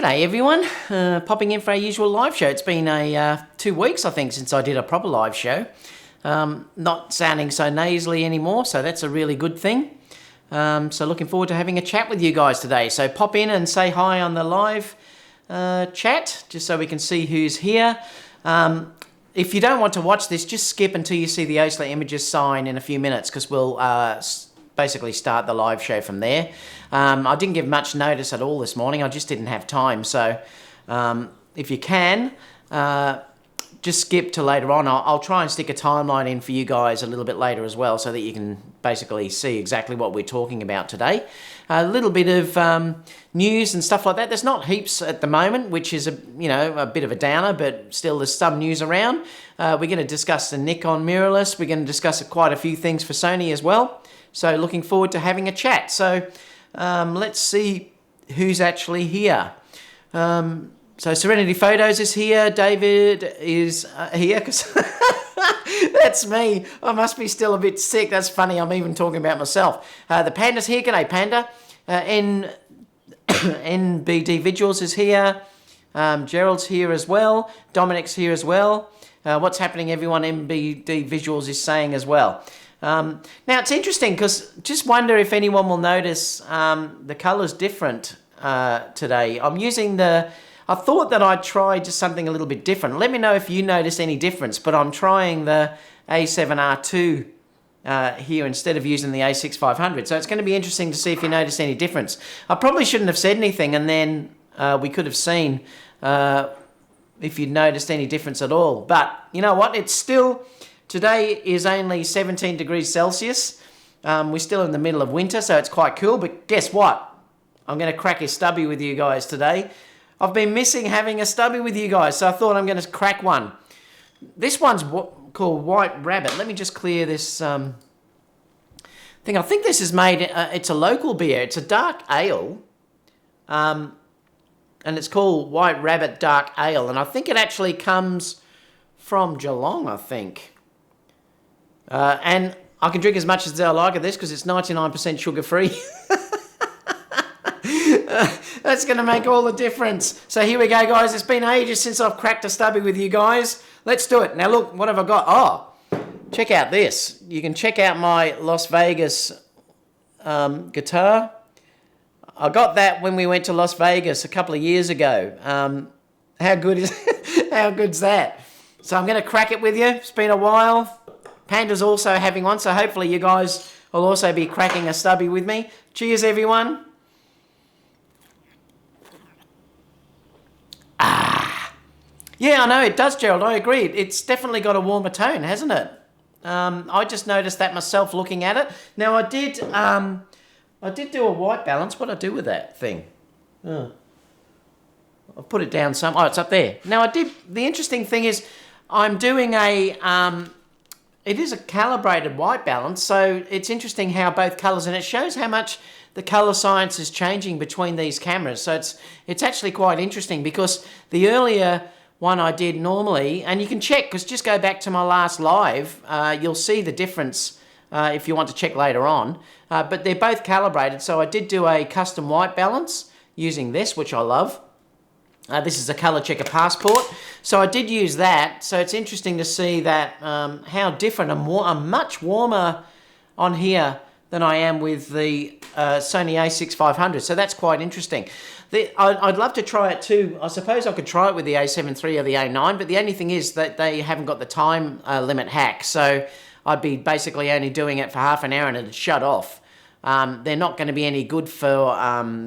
G'day everyone, popping in for our usual live show. It's been 2 weeks I think since I did a proper live show. Not sounding so nasally anymore, so that's a really good thing. So looking forward to having a chat with you guys today. So pop in and say hi on the live chat, just so we can see who's here. If you don't want to watch this, just skip until you see the Oastler Images sign in a few minutes, because we'll basically start the live show from there. I didn't give much notice at all this morning. I just didn't have time. So if you can, just skip to later on. I'll try and stick a timeline in for you guys a little bit later as well, so that you can basically see exactly what we're talking about today. A little bit of news and stuff like that. There's not heaps at the moment, which is a bit of a downer, but still there's some news around. We're going to discuss the Nikon Mirrorless. We're going to discuss quite a few things for Sony as well. So looking forward to having a chat. So let's see who's actually here. So Serenity Photos is here. David is here, because that's me. I must be still a bit sick. That's funny. I'm even talking about myself. The Panda's here. G'day, Panda. NBD Visuals is here. Gerald's here as well. Dominic's here as well. What's happening, everyone? NBD Visuals is saying as well. Now, it's interesting, because just wonder if anyone will notice the colour's different today. I'm using I thought that I'd try just something a little bit different. Let me know if you notice any difference, but I'm trying the A7R2 here instead of using the A6500. So it's going to be interesting to see if you notice any difference. I probably shouldn't have said anything, and then we could have seen if you'd noticed any difference at all. But you know what? It's still... Today is only 17 degrees Celsius. We're still in the middle of winter, so it's quite cool. But guess what? I'm going to crack a stubby with you guys today. I've been missing having a stubby with you guys, so I thought I'm going to crack one. This one's called White Rabbit. Let me just clear this thing. I think this is made... it's a local beer. It's a dark ale. And it's called White Rabbit Dark Ale. And I think it actually comes from Geelong, I think. And I can drink as much as I like of this, because it's 99% sugar-free. That's going to make all the difference. So here we go, guys. It's been ages since I've cracked a stubby with you guys. Let's do it. Now, look, what have I got? Oh, check out this. You can check out my Las Vegas guitar. I got that when we went to Las Vegas a couple of years ago. How good's that? So I'm going to crack it with you. It's been a while. Panda's also having one, so hopefully you guys will also be cracking a stubby with me. Cheers, everyone. Yeah, I know, it does, Gerald. I agree. It's definitely got a warmer tone, hasn't it? I just noticed that myself looking at it. Now, I did do a white balance. What did I do with that thing? I'll put it down some. Oh, it's up there. Now, the interesting thing is I'm doing it is a calibrated white balance, so it's interesting how both colours, and it shows how much the colour science is changing between these cameras. So it's actually quite interesting, because the earlier one I did normally, and you can check, because just go back to my last live, you'll see the difference if you want to check later on. But they're both calibrated, so I did do a custom white balance using this, which I love. This is a Colour Checker Passport. So I did use that. So it's interesting to see that how different. I'm much warmer on here than I am with the Sony A6500. So that's quite interesting. I'd love to try it too. I suppose I could try it with the A7 III or the A9, but the only thing is that they haven't got the time limit hack. So I'd be basically only doing it for half an hour and it'd shut off. They're not going to be any good for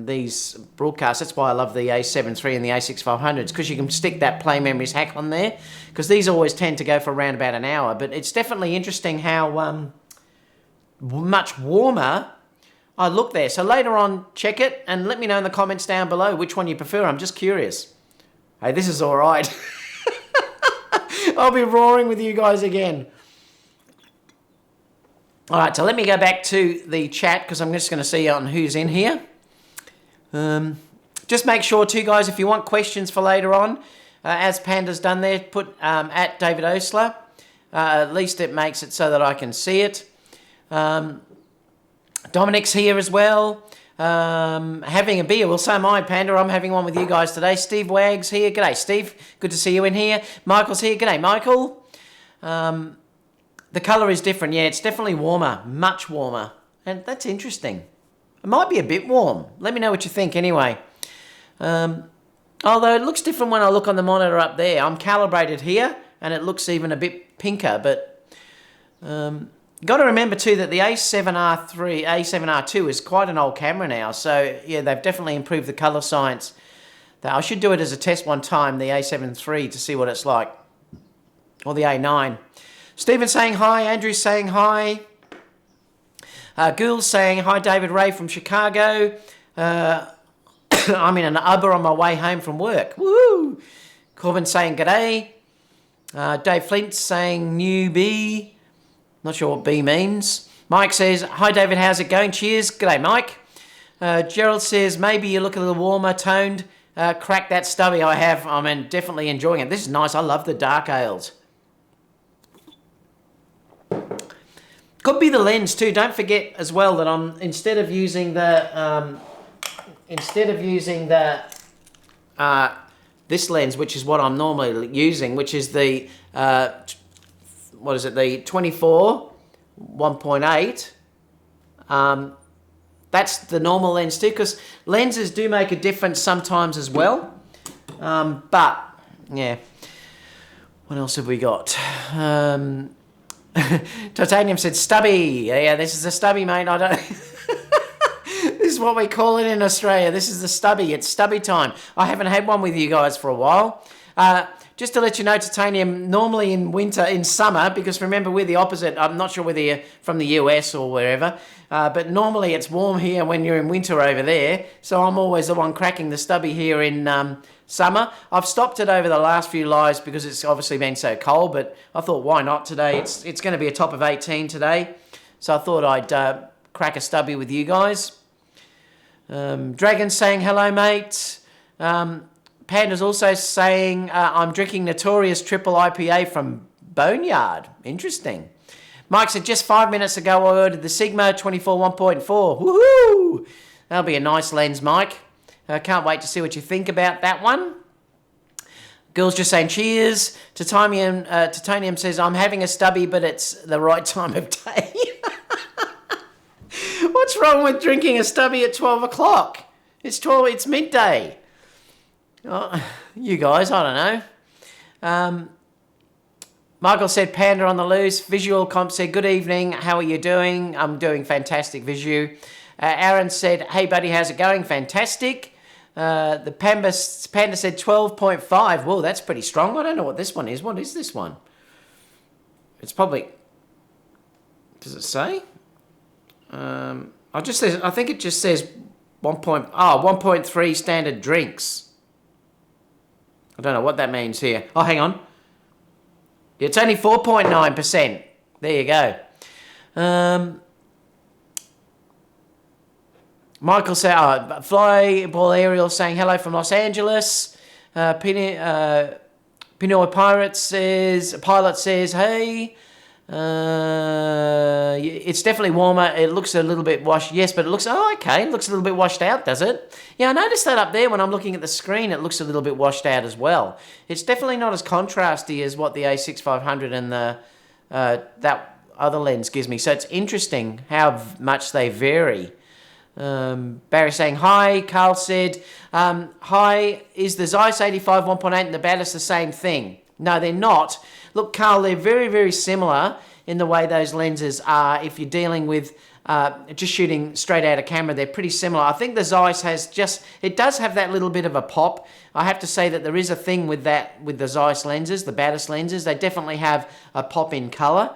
these broadcasts. That's why I love the A7 III and the A6500s, because you can stick that Play Memories hack on there, because these always tend to go for around about an hour. But it's definitely interesting how much warmer I look there. So later on, check it and let me know in the comments down below which one you prefer. I'm just curious. Hey, this is all right. I'll be roaring with you guys again. All right, so let me go back to the chat, because I'm just going to see on who's in here. Just make sure too, guys, if you want questions for later on, as Panda's done there, put at David Oastler. At least it makes it so that I can see it. Dominic's here as well. Having a beer. Well, so am I, Panda. I'm having one with you guys today. Steve Wags here. G'day, Steve. Good to see you in here. Michael's here. G'day, Michael. The colour is different. Yeah, it's definitely warmer. Much warmer. And that's interesting. It might be a bit warm. Let me know what you think anyway. Although it looks different when I look on the monitor up there. I'm calibrated here, and it looks even a bit pinker, but... got to remember too that the A7R3, A7R2 is quite an old camera now, so yeah, they've definitely improved the colour science. I should do it as a test one time, the A7 III, to see what it's like, or the A9. Stephen saying hi, Andrew's saying hi, Ghoul's saying hi, David Ray from Chicago. I'm in an Uber on my way home from work. Woo! Corbin saying g'day. Dave Flint saying newbie. Not sure what B means. Mike says, hi David, how's it going? Cheers. G'day, Mike. Gerald says, maybe you look a little warmer toned. Crack that stubby I have. I'm definitely enjoying it. This is nice. I love the dark ales. Could be the lens too. Don't forget as well that I'm instead of using this lens, which is what I'm normally using, which is the what is it, the 24 1.8. That's the normal lens too, because lenses do make a difference sometimes as well. But yeah, what else have we got? Titanium said stubby. Yeah, this is a stubby, mate. I don't. This is what we call it in Australia. This is the stubby. It's stubby time. I haven't had one with you guys for a while. Just to let you know, Titanium, normally in winter, in summer, because remember we're the opposite. I'm not sure whether you're from the US or wherever, but normally it's warm here when you're in winter over there. So I'm always the one cracking the stubby here in summer. I've stopped it over the last few lives because it's obviously been so cold, but I thought, why not today? It's going to be a top of 18 today. So I thought I'd crack a stubby with you guys. Dragon's saying hello, mate. Panda's also saying, I'm drinking Notorious Triple IPA from Boneyard. Interesting. Mike said, just 5 minutes ago I ordered the Sigma 24 1.4. Woohoo! That'll be a nice lens, Mike. Can't wait to see what you think about that one. Girls just saying cheers. Titanium says, I'm having a stubby, but it's the right time of day. What's wrong with drinking a stubby at 12 o'clock? It's midday. Oh, you guys, I don't know. Michael said, Panda on the loose. Visual Comp said, good evening. How are you doing? I'm doing fantastic, Visu. Aaron said, hey, buddy, how's it going? Fantastic. The Panda said 12.5. Whoa, that's pretty strong. I don't know what this one is. What is this one? It's probably... Does it say? I think it just says 1.3 standard drinks. I don't know what that means here. Oh, hang on. It's only 4.9%. There you go. Michael said, Flyball Aerial saying hello from Los Angeles. Pinoy Pilot says, hey. It's definitely warmer. It looks a little bit washed. Yes, but it looks, it looks a little bit washed out, does it? Yeah, I noticed that up there when I'm looking at the screen, it looks a little bit washed out as well. It's definitely not as contrasty as what the A6500 and the that other lens gives me. So it's interesting how much they vary. Barry saying hi. Carl said, hi, is the Zeiss 85 1.8 and the Batis the same thing? No, they're not. Look, Carl, they're very, very similar in the way those lenses are. If you're dealing with just shooting straight out of camera, they're pretty similar. I think the Zeiss it does have that little bit of a pop. I have to say that there is a thing with that, with the Zeiss lenses, the Batis lenses. They definitely have a pop in color.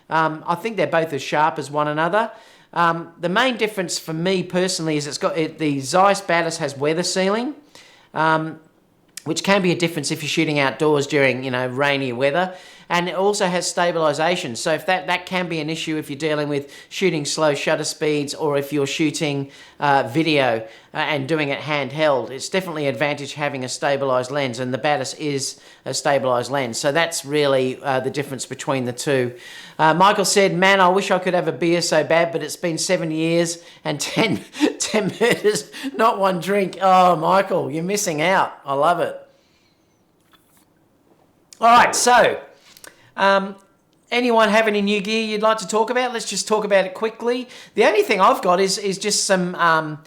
I think they're both as sharp as one another. The main difference for me personally is the Zeiss Batis has weather sealing, which can be a difference if you're shooting outdoors during, rainy weather. And it also has stabilization. So if that can be an issue if you're dealing with shooting slow shutter speeds or if you're shooting video and doing it handheld. It's definitely an advantage having a stabilized lens, and the Batis is a stabilized lens. So that's really the difference between the two. Michael said, man, I wish I could have a beer so bad, but it's been 7 years and 10 10 murders, not one drink. Oh, Michael, you're missing out. I love it. All right, so anyone have any new gear you'd like to talk about? Let's just talk about it quickly. The only thing I've got is just some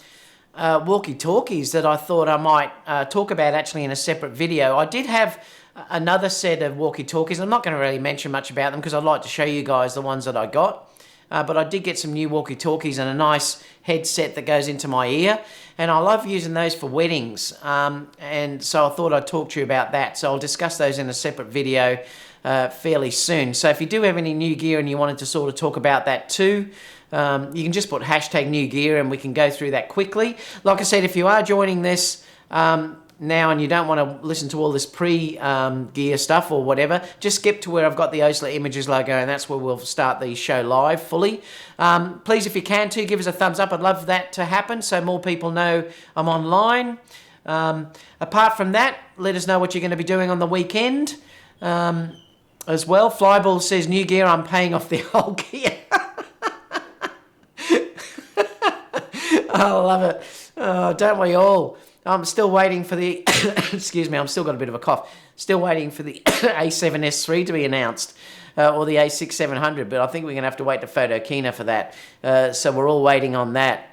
walkie-talkies that I thought I might talk about actually in a separate video. I did have another set of walkie-talkies. I'm not going to really mention much about them because I'd like to show you guys the ones that I got. But I did get some new walkie-talkies and a nice headset that goes into my ear. And I love using those for weddings. And so I thought I'd talk to you about that. So I'll discuss those in a separate video fairly soon. So if you do have any new gear and you wanted to sort of talk about that too, you can just put hashtag new gear and we can go through that quickly. Like I said, if you are joining this now and you don't want to listen to all this pre-gear stuff or whatever, just skip to where I've got the Oastler Images logo, and that's where we'll start the show live fully. Please, if you can too, give us a thumbs up. I'd love that to happen so more people know I'm online. Apart from that, let us know what you're going to be doing on the weekend as well. Flyball says, new gear, I'm paying off the old gear. I love it. Oh, don't we all? I'm still waiting for the, excuse me, I'm still got a bit of a cough. Still waiting for the A7S III to be announced, or the A6700, but I think we're going to have to wait to Photokina for that. So we're all waiting on that.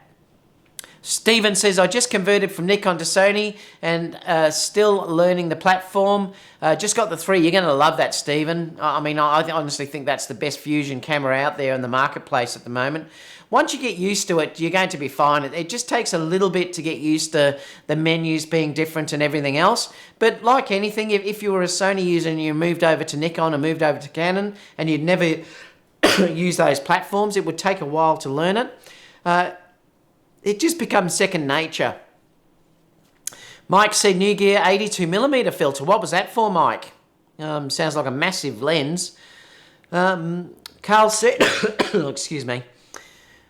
Stephen says, I just converted from Nikon to Sony and still learning the platform. Just got the 3. You're going to love that, Stephen. I mean, I honestly think that's the best fusion camera out there in the marketplace at the moment. Once you get used to it, you're going to be fine. It just takes a little bit to get used to the menus being different and everything else. But like anything, if you were a Sony user and you moved over to Nikon or moved over to Canon and you'd never use those platforms, it would take a while to learn it. It just becomes second nature. Mike said, new gear 82mm filter. What was that for, Mike? Sounds like a massive lens. Carl said, excuse me.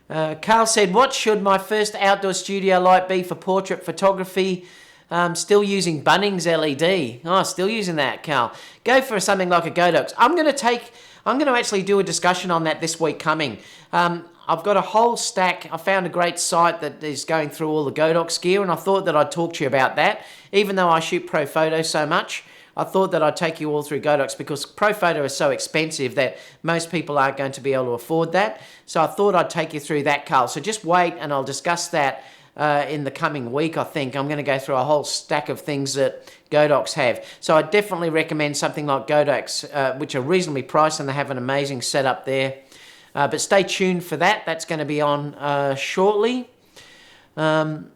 Carl said, what should my first outdoor studio light be for portrait photography? Still using Bunnings LED. Oh, still using that, Carl. Go for something like a Godox. I'm going to actually do a discussion on that this week coming. I've got a whole stack. I found a great site that is going through all the Godox gear, and I thought that I'd talk to you about that. Even though I shoot pro photo so much, I thought that I'd take you all through Godox because pro photo is so expensive that most people aren't going to be able to afford that. So I thought I'd take you through that, Carl. So just wait and I'll discuss that in the coming week, I think. I'm going to go through a whole stack of things that Godox have. So I definitely recommend something like Godox, which are reasonably priced and they have an amazing setup there. But stay tuned for that. That's going to be on shortly. What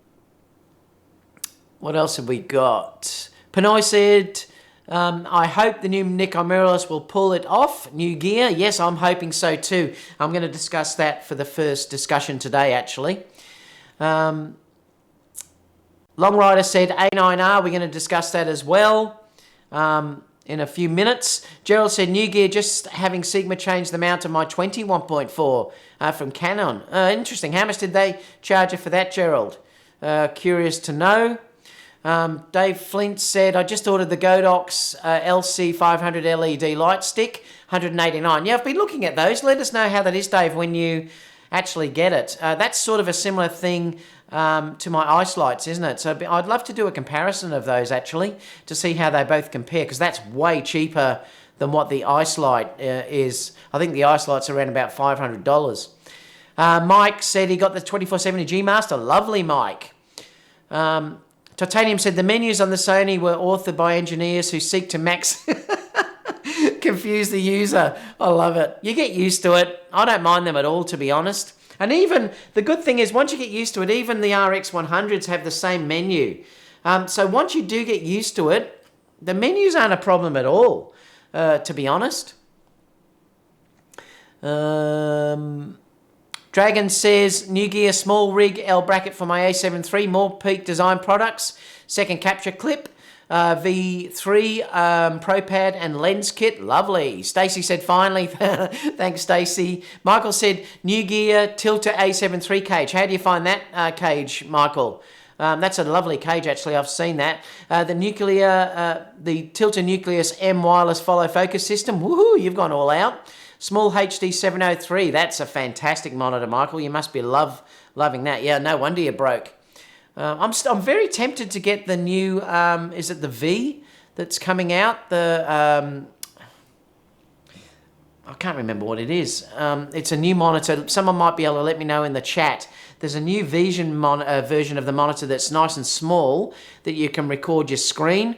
else have we got? Pinoy said, I hope the new Nikon Mirrorless will pull it off. New gear. Yes, I'm hoping so too. I'm going to discuss that for the first discussion today, actually. Long Rider said a9R. We're going to discuss that as well in a few minutes. Gerald said, new gear, just having Sigma change the mount of my 20 1.4 from Canon. Interesting. How much did they charge you for that, Gerald? Curious to know. Dave Flint said, I just ordered the Godox LC500 LED light stick, $189. Yeah, I've been looking at those. Let us know how that is, Dave, when you actually get it. That's sort of a similar thing to my ice lights, isn't it? So I'd love to do a comparison of those, actually, to see how they both compare, because that's way cheaper than what the ice light is. I think the ice light's around about $500. Mike said he got the 2470 G Master. Lovely, Mike. Titanium said the menus on the Sony were authored by engineers who seek to confuse the user. I love it. You get used to it. I don't mind them at all, to be honest. And even, the good thing is, once you get used to it, even the RX100s have the same menu. So once you do get used to it, the menus aren't a problem at all, to be honest. Dragon says, new gear, small rig, L bracket for my A7 III, more peak design products, second capture clip, V3, Pro Pad and lens kit. Lovely. Stacey said, finally. Thanks, Stacey. Michael said, new gear, Tilta A7 III cage. How do you find that cage, Michael? That's a lovely cage, actually. I've seen that. The Tilta Nucleus M wireless follow focus system. Woohoo, you've gone all out. Small HD 703. That's a fantastic monitor, Michael. You must be loving that. Yeah, no wonder you broke. I'm very tempted to get the new, is it the V that's coming out? The, I can't remember what it is. It's a new monitor. Someone might be able to let me know in the chat. There's a new version of the monitor that's nice and small that you can record your screen.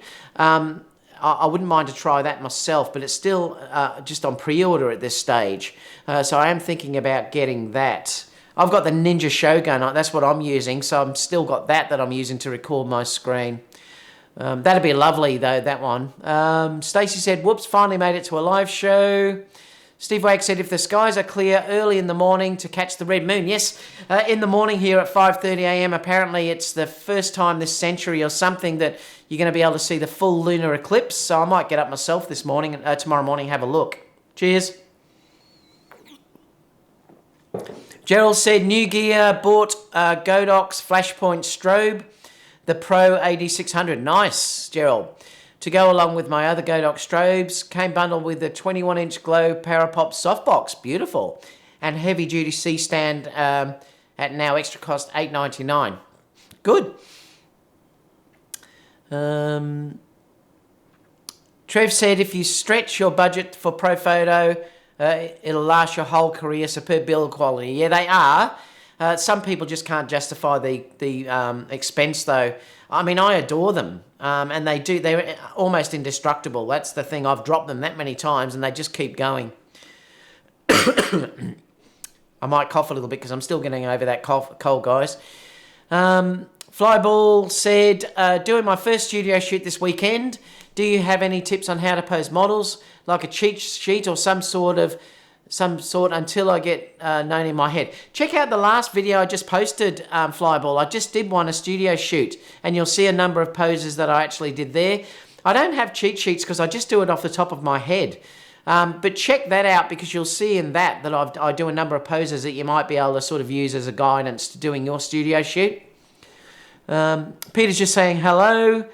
I wouldn't mind to try that myself, but it's still just on pre-order at this stage. So I am thinking about getting that. I've got the Ninja Shogun. That's what I'm using. So I'm still got that I'm using to record my screen. That'd be lovely, though, that one. Stacey said, whoops, finally made it to a live show. Steve Wake said, if the skies are clear early in the morning to catch the red moon. Yes, in the morning here at 5:30 a.m. Apparently it's the first time this century or something that you're going to be able to see the full lunar eclipse. So I might get up myself this morning, tomorrow morning, have a look. Cheers. Gerald said, new gear, bought Godox Flashpoint strobe, the Pro AD600. Nice, Gerald. To go along with my other Godox strobes, came bundled with the 21-inch Glow Parapop softbox. Beautiful. And heavy-duty C-stand at now extra cost $8.99. Good. Trev said, if you stretch your budget for Pro Photo, it'll last your whole career. Superb build quality. Yeah, they are. Some people just can't justify the expense, though. I mean, I adore them, and they're almost indestructible. That's the thing. I've dropped them that many times, and they just keep going. I might cough a little bit because I'm still getting over that cold, guys. Flyball said, doing my first studio shoot this weekend. Do you have any tips on how to pose models, like a cheat sheet or some sort until I get known in my head? Check out the last video I just posted, Flyball. I just did a studio shoot, and you'll see a number of poses that I actually did there. I don't have cheat sheets because I just do it off the top of my head. But check that out because you'll see in that I do a number of poses that you might be able to sort of use as a guidance to doing your studio shoot. Peter's just saying hello.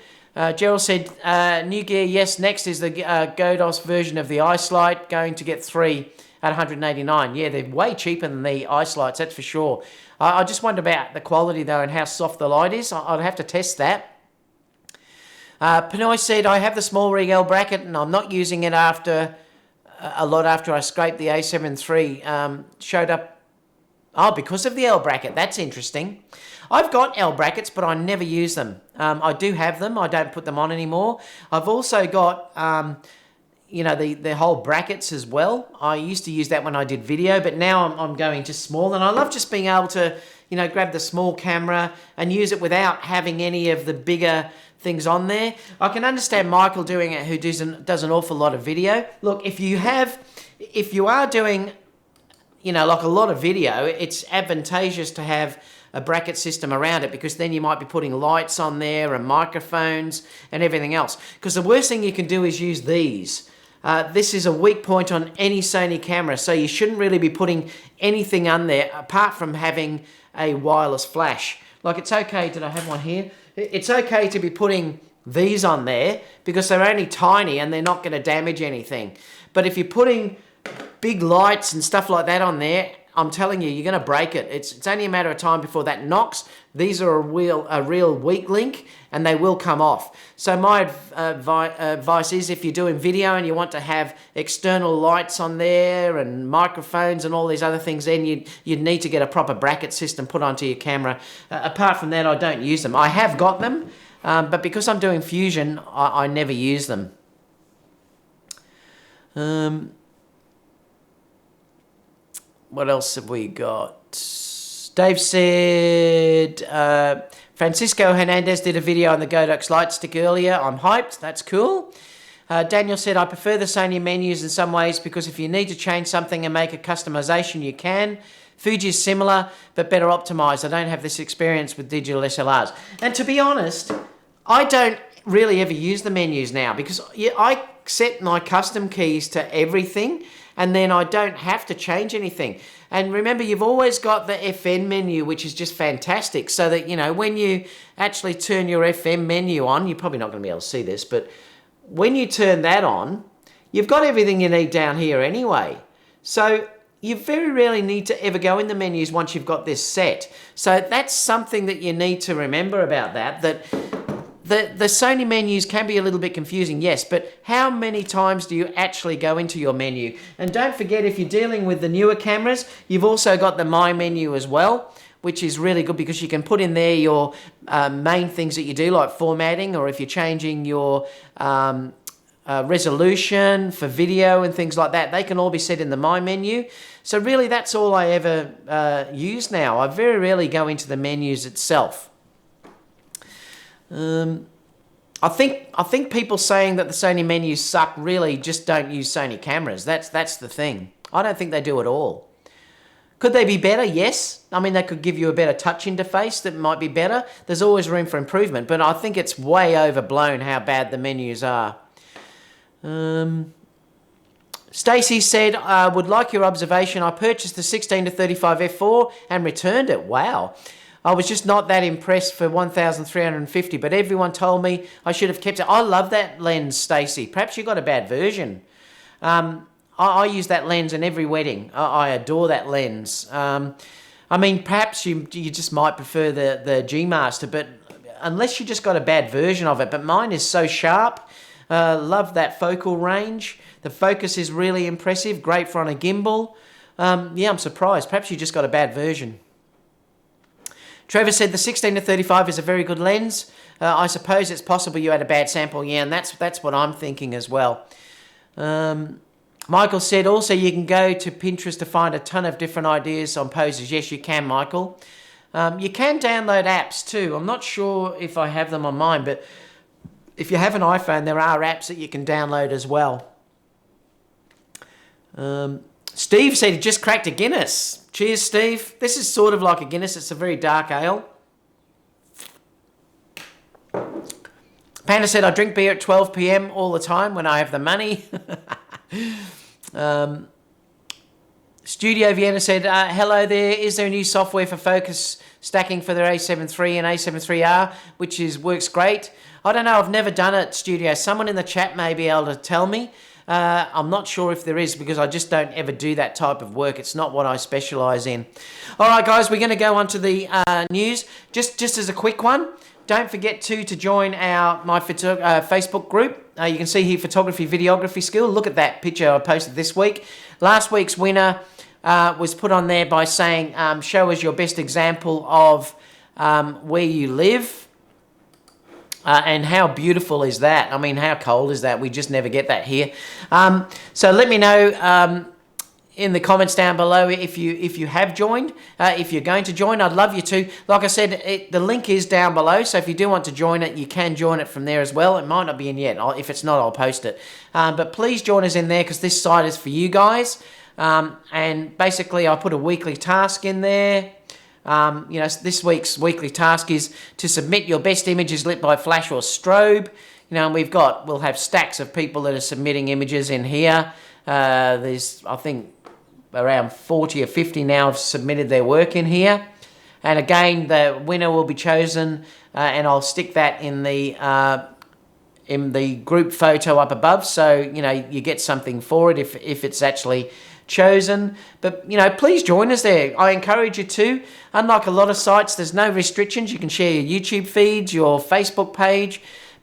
Gerald said, new gear, yes, next is the Godos version of the Ice Light, going to get 3 at $189. Yeah, they're way cheaper than the Ice Lights, that's for sure. I just wonder about the quality, though, and how soft the light is. I'd have to test that. Pinoy said, I have the small rig L bracket, and I'm not using it after I scraped the A7 III. Showed up, because of the L bracket. That's interesting. I've got L brackets, but I never use them. I do have them. I don't put them on anymore. I've also got, the whole brackets as well. I used to use that when I did video, but now I'm going just small. And I love just being able to, grab the small camera and use it without having any of the bigger things on there. I can understand Michael doing it, who does an awful lot of video. Look, if you are doing, like a lot of video, it's advantageous to have a bracket system around it, because then you might be putting lights on there and microphones and everything else. Because the worst thing you can do is use these. This is a weak point on any Sony camera, so you shouldn't really be putting anything on there apart from having a wireless flash. Like, it's okay, did I have one here? It's okay to be putting these on there because they're only tiny and they're not going to damage anything. But if you're putting big lights and stuff like that on there, I'm telling you, you're going to break it. It's only a matter of time before that knocks. These are a real weak link, and they will come off. So my advice is, if you're doing video and you want to have external lights on there and microphones and all these other things, then you'd need to get a proper bracket system put onto your camera. Apart from that, I don't use them. I have got them, but because I'm doing Fusion, I never use them. What else have we got? Dave said, Francisco Hernandez did a video on the Godox light stick earlier. I'm hyped. That's cool. Daniel said, I prefer the Sony menus in some ways because if you need to change something and make a customization, you can. Fuji is similar, but better optimized. I don't have this experience with digital SLRs. And to be honest, I don't really ever use the menus now because I set my custom keys to everything, and then I don't have to change anything. And remember, you've always got the FN menu, which is just fantastic, so that, when you actually turn your FM menu on, you're probably not going to be able to see this, but when you turn that on, you've got everything you need down here anyway. So you very rarely need to ever go in the menus once you've got this set. So that's something that you need to remember about that the Sony menus can be a little bit confusing, yes, but how many times do you actually go into your menu? And don't forget, if you're dealing with the newer cameras, you've also got the My menu as well, which is really good because you can put in there your main things that you do, like formatting, or if you're changing your resolution for video and things like that, they can all be set in the My menu. So really, that's all I ever use now. I very rarely go into the menus itself. I think people saying that the Sony menus suck really just don't use Sony cameras. That's the thing. I don't think they do at all. Could they be better? Yes. I mean, they could give you a better touch interface that might be better. There's always room for improvement, but I think it's way overblown how bad the menus are. Stacey said, would like your observation. I purchased the 16 to 35 f4 and returned it. Wow. I was just not that impressed for 1,350, but everyone told me I should have kept it. I love that lens, Stacey. Perhaps you got a bad version. I use that lens in every wedding. I adore that lens. I mean, perhaps you just might prefer the G Master, but unless you just got a bad version of it. But mine is so sharp. Love that focal range. The focus is really impressive. Great for on a gimbal. Yeah, I'm surprised. Perhaps you just got a bad version. Trevor said the 16 to 35 is a very good lens. I suppose it's possible you had a bad sample. Yeah, and that's what I'm thinking as well. Michael said also you can go to Pinterest to find a ton of different ideas on poses. Yes, you can, Michael. You can download apps too. I'm not sure if I have them on mine, but if you have an iPhone, there are apps that you can download as well. Steve said he just cracked a Guinness. Cheers, Steve. This is sort of like a Guinness. It's a very dark ale. Panda said, I drink beer at 12 p.m. all the time when I have the money. Studio Vienna said, hello there. Is there a new software for focus stacking for their A7 III and A7 IIIR, which works great? I don't know. I've never done it, Studio. Someone in the chat may be able to tell me. I'm not sure if there is because I just don't ever do that type of work. It's not what I specialise in. All right, guys, we're going to go on to the news. Just as a quick one, don't forget to join my Facebook group. You can see here photography, videography skill. Look at that picture I posted this week. Last week's winner was put on there by saying, show us your best example of where you live. And how beautiful is that? I mean, how cold is that? We just never get that here. So let me know in the comments down below if you have joined. If you're going to join, I'd love you to. Like I said, the link is down below, so if you do want to join it, you can join it from there as well. It might not be in yet. If it's not, I'll post it. But please join us in there because this site is for you guys. And basically, I put a weekly task in there. This week's weekly task is to submit your best images lit by flash or strobe. And we'll have stacks of people that are submitting images in here. There's, I think, around 40 or 50 now have submitted their work in here. And again, the winner will be chosen, and I'll stick that in the group photo up above, so you get something for it if it's actually chosen. But please join us there. I encourage you to. Unlike a lot of sites, there's no restrictions. You can share your YouTube feeds, your Facebook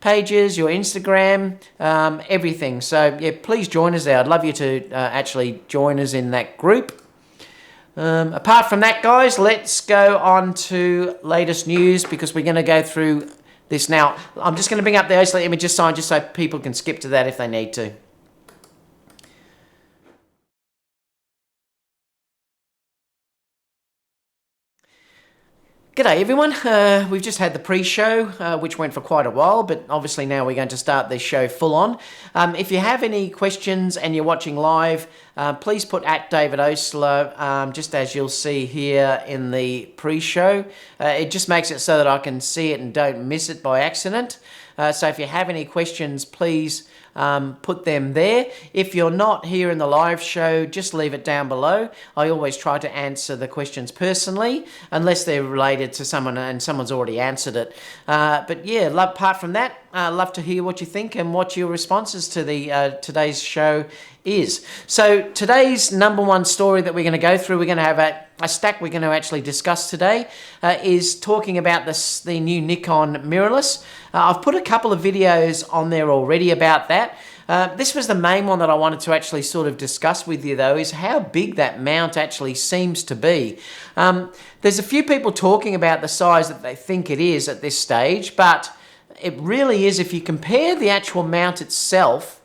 pages, your Instagram, everything. So yeah, please join us there. I'd love you to actually join us in that group. Apart from that, guys, let's go on to latest news because we're going to go through this now. I'm just going to bring up the Oastler images sign just so people can skip to that if they need to. G'day everyone, we've just had the pre-show, which went for quite a while, but obviously now we're going to start this show full on. If you have any questions and you're watching live, please put @David Oastler, just as you'll see here in the pre-show. It just makes it so that I can see it and don't miss it by accident. So if you have any questions, please put them there. If you're not here in the live show, just leave it down below. I always try to answer the questions personally, unless they're related to someone and someone's already answered it. But yeah, apart from that, Love to hear what you think and what your responses to the today's show is. So today's number one story that we're going to go through, we're going to have a stack we're going to actually discuss today, is talking about the new Nikon mirrorless. I've put a couple of videos on there already about that. This was the main one that I wanted to actually sort of discuss with you, though, is how big that mount actually seems to be. There's a few people talking about the size that they think it is at this stage, but it really is, if you compare the actual mount itself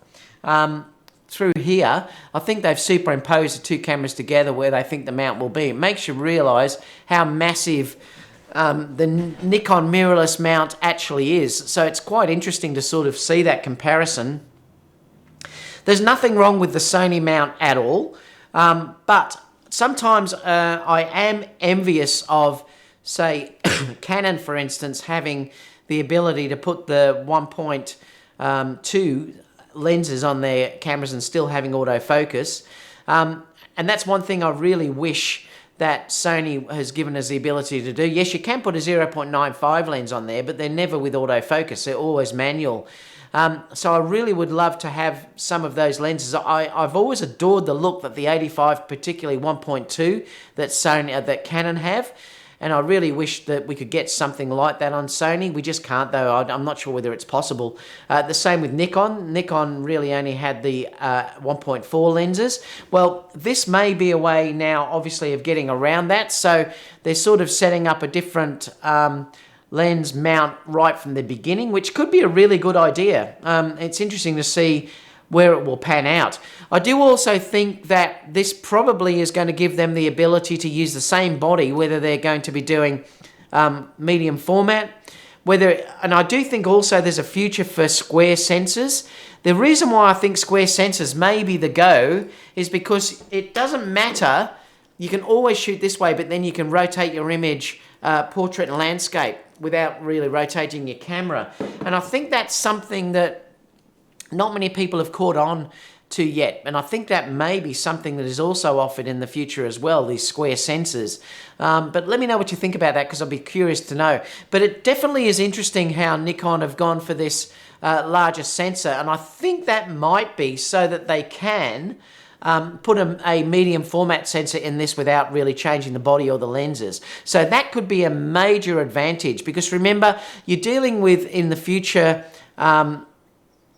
through here, I think they've superimposed the two cameras together where they think the mount will be. It makes you realise how massive the Nikon mirrorless mount actually is. So it's quite interesting to sort of see that comparison. There's nothing wrong with the Sony mount at all, but sometimes I am envious of, say, Canon, for instance, having the ability to put the 1.2 lenses on their cameras and still having autofocus. And that's one thing I really wish that Sony has given us the ability to do. Yes, you can put a 0.95 lens on there, but they're never with autofocus. They're always manual. So I really would love to have some of those lenses. I've always adored the look that the 85, particularly 1.2, that Canon have, and I really wish that we could get something like that on Sony. We just can't, though. I'm not sure whether it's possible. The same with Nikon. Nikon really only had the 1.4 lenses. Well, this may be a way now, obviously, of getting around that. So they're sort of setting up a different lens mount right from the beginning, which could be a really good idea. It's interesting to see where it will pan out. I do also think that this probably is going to give them the ability to use the same body, whether they're going to be doing medium format, and I do think also there's a future for square sensors. The reason why I think square sensors may be the go is because it doesn't matter. You can always shoot this way, but then you can rotate your image portrait and landscape without really rotating your camera. And I think that's something that not many people have caught on to yet. And I think that may be something that is also offered in the future as well, these square sensors. But let me know what you think about that, because I'd be curious to know. But it definitely is interesting how Nikon have gone for this larger sensor. And I think that might be so that they can put a medium format sensor in this without really changing the body or the lenses. So that could be a major advantage, because remember, you're dealing with, in the future,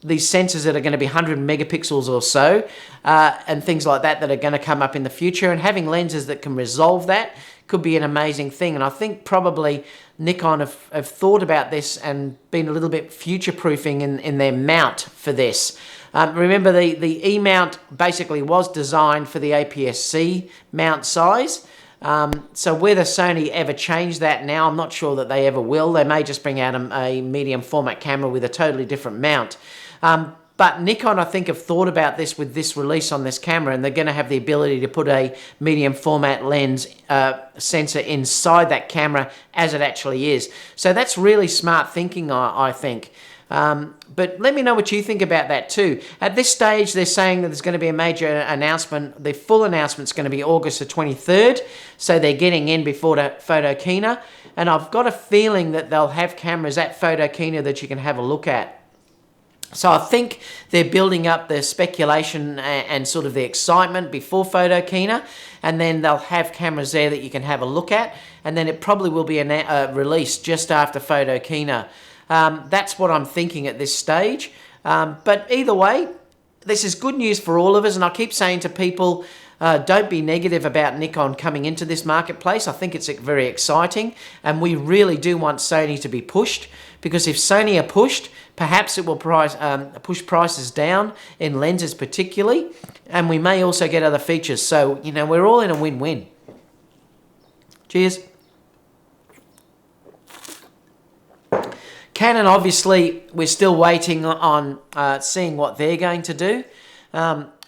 these sensors that are going to be 100 megapixels or so, and things like that are going to come up in the future, and having lenses that can resolve that could be an amazing thing. And I think probably Nikon have thought about this and been a little bit future-proofing in their mount for this. Remember, the E-mount basically was designed for the APS-C mount size. So whether Sony ever change that now, I'm not sure that they ever will. They may just bring out a medium format camera with a totally different mount. But Nikon, I think, have thought about this with this release on this camera, and they're going to have the ability to put a medium format lens sensor inside that camera as it actually is. So that's really smart thinking, I think. But let me know what you think about that too. At this stage, they're saying that there's going to be a major announcement. The full announcement's going to be August the 23rd, so they're getting in before the Photokina. And I've got a feeling that they'll have cameras at Photokina that you can have a look at. So I think they're building up the speculation and sort of the excitement before Photokina, and then they'll have cameras there that you can have a look at, and then it probably will be released just after Photokina. That's what I'm thinking at this stage. But either way, this is good news for all of us, and I keep saying to people, don't be negative about Nikon coming into this marketplace. I think it's very exciting, and we really do want Sony to be pushed, because if Sony are pushed, perhaps it will push prices down in lenses particularly, and we may also get other features. So, you know, we're all in a win-win. Cheers. Canon, obviously, we're still waiting on seeing what they're going to do.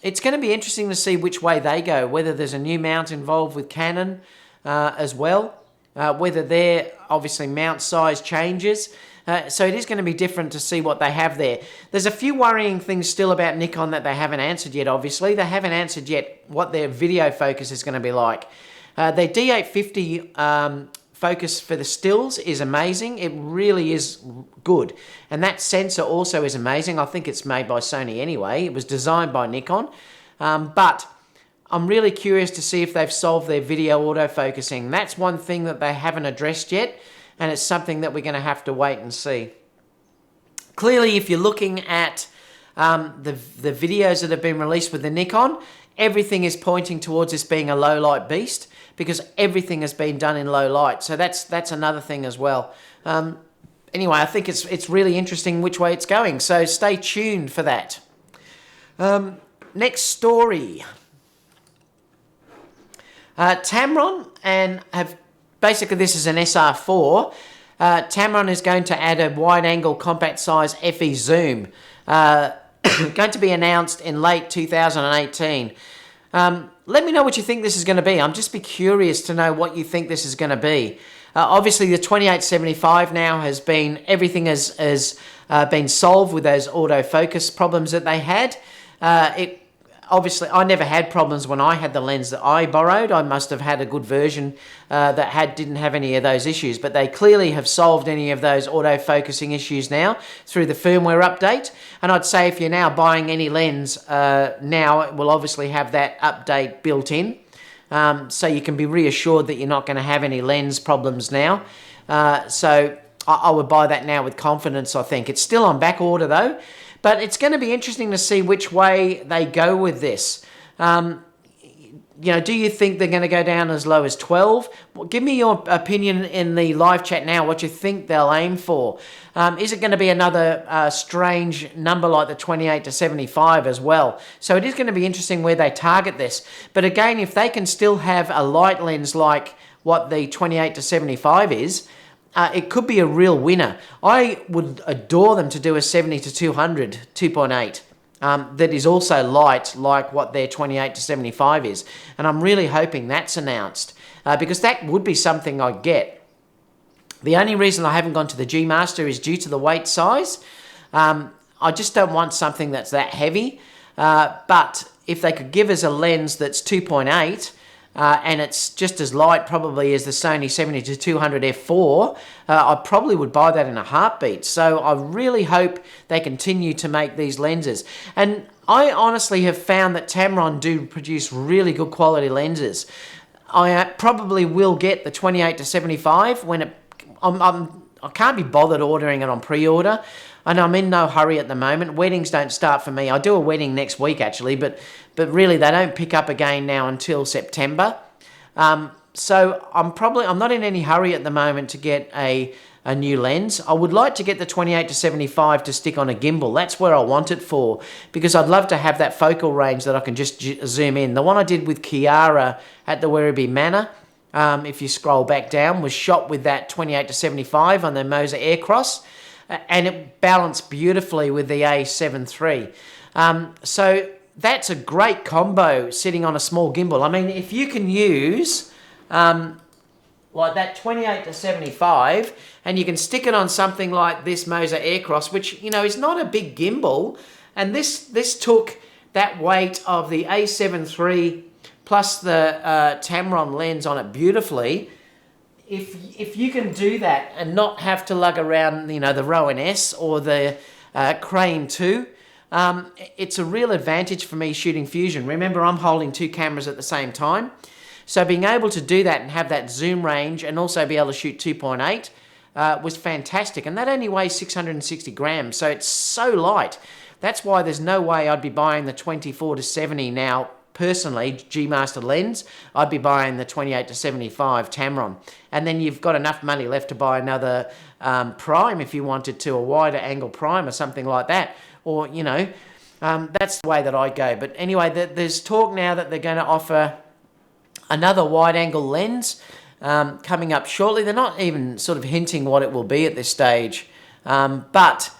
It's going to be interesting to see which way they go, whether there's a new mount involved with Canon as well, whether their, obviously, mount size changes. So it is going to be different to see what they have there. There's a few worrying things still about Nikon that they haven't answered yet, obviously. They haven't answered yet what their video focus is going to be like. Their D850 focus for the stills is amazing. It really is good. And that sensor also is amazing. I think it's made by Sony anyway. It was designed by Nikon. But I'm really curious to see if they've solved their video autofocusing. That's one thing that they haven't addressed yet, and it's something that we're going to have to wait and see. Clearly, if you're looking at the videos that have been released with the Nikon, everything is pointing towards this being a low light beast, because everything has been done in low light. So that's another thing as well. Anyway, I think it's really interesting which way it's going. So stay tuned for that. Next story. Tamron, and basically this is an SR4. Tamron is going to add a wide-angle compact size FE zoom. Going to be announced in late 2018. Let me know what you think this is going to be. I'm just curious to know what you think this is going to be. Obviously, the 2875 now has been, everything has been solved with those autofocus problems that they had. Obviously, I never had problems when I had the lens that I borrowed. I must have had a good version that didn't have any of those issues. But they clearly have solved any of those autofocusing issues now through the firmware update. And I'd say if you're now buying any lens now, it will obviously have that update built in. So you can be reassured that you're not going to have any lens problems now. So I would buy that now with confidence, I think. It's still on back order though. But it's going to be interesting to see which way they go with this. Do you think they're going to go down as low as 12? Well, give me your opinion in the live chat now, what you think they'll aim for. Is it going to be another strange number like the 28 to 75 as well? So it is going to be interesting where they target this. But again, if they can still have a light lens like what the 28 to 75 is, it could be a real winner. I would adore them to do a 70 to 200 2.8 that is also light like what their 28 to 75 is. And I'm really hoping that's announced because that would be something I'd get. The only reason I haven't gone to the G Master is due to the weight size. I just don't want something that's that heavy. But if they could give us a lens that's 2.8, and it's just as light probably as the Sony 70 to 200 f4, I probably would buy that in a heartbeat. So I really hope they continue to make these lenses. And I honestly have found that Tamron do produce really good quality lenses. I probably will get the 28 to 75 when I can't be bothered ordering it on pre-order. And I'm in no hurry at the moment. Weddings don't start for me. I do a wedding next week actually, but really they don't pick up again now until September. So I'm not in any hurry at the moment to get a new lens. I would like to get the 28 to 75 to stick on a gimbal. That's where I want it for, because I'd love to have that focal range that I can just zoom in. The one I did with Kiara at the Werribee Manor, if you scroll back down, was shot with that 28 to 75 on the Moser Aircross. And it balanced beautifully with the A7 III. So that's a great combo sitting on a small gimbal. I mean, if you can use like that 28 to 75 and you can stick it on something like this Moser Aircross, which, is not a big gimbal, and this took that weight of the A7 III plus the Tamron lens on it beautifully. If you can do that and not have to lug around, the Rowan S or the Crane 2, it's a real advantage for me shooting Fusion. Remember, I'm holding two cameras at the same time. So being able to do that and have that zoom range and also be able to shoot 2.8 was fantastic. And that only weighs 660 grams, so it's so light. That's why there's no way I'd be buying the 24 to 70 now. Personally, G Master lens, I'd be buying the 28 to 75 Tamron. And then you've got enough money left to buy another prime if you wanted to, a wider angle prime or something like that. Or, that's the way that I go. But anyway, there's talk now that they're going to offer another wide angle lens coming up shortly. They're not even sort of hinting what it will be at this stage. But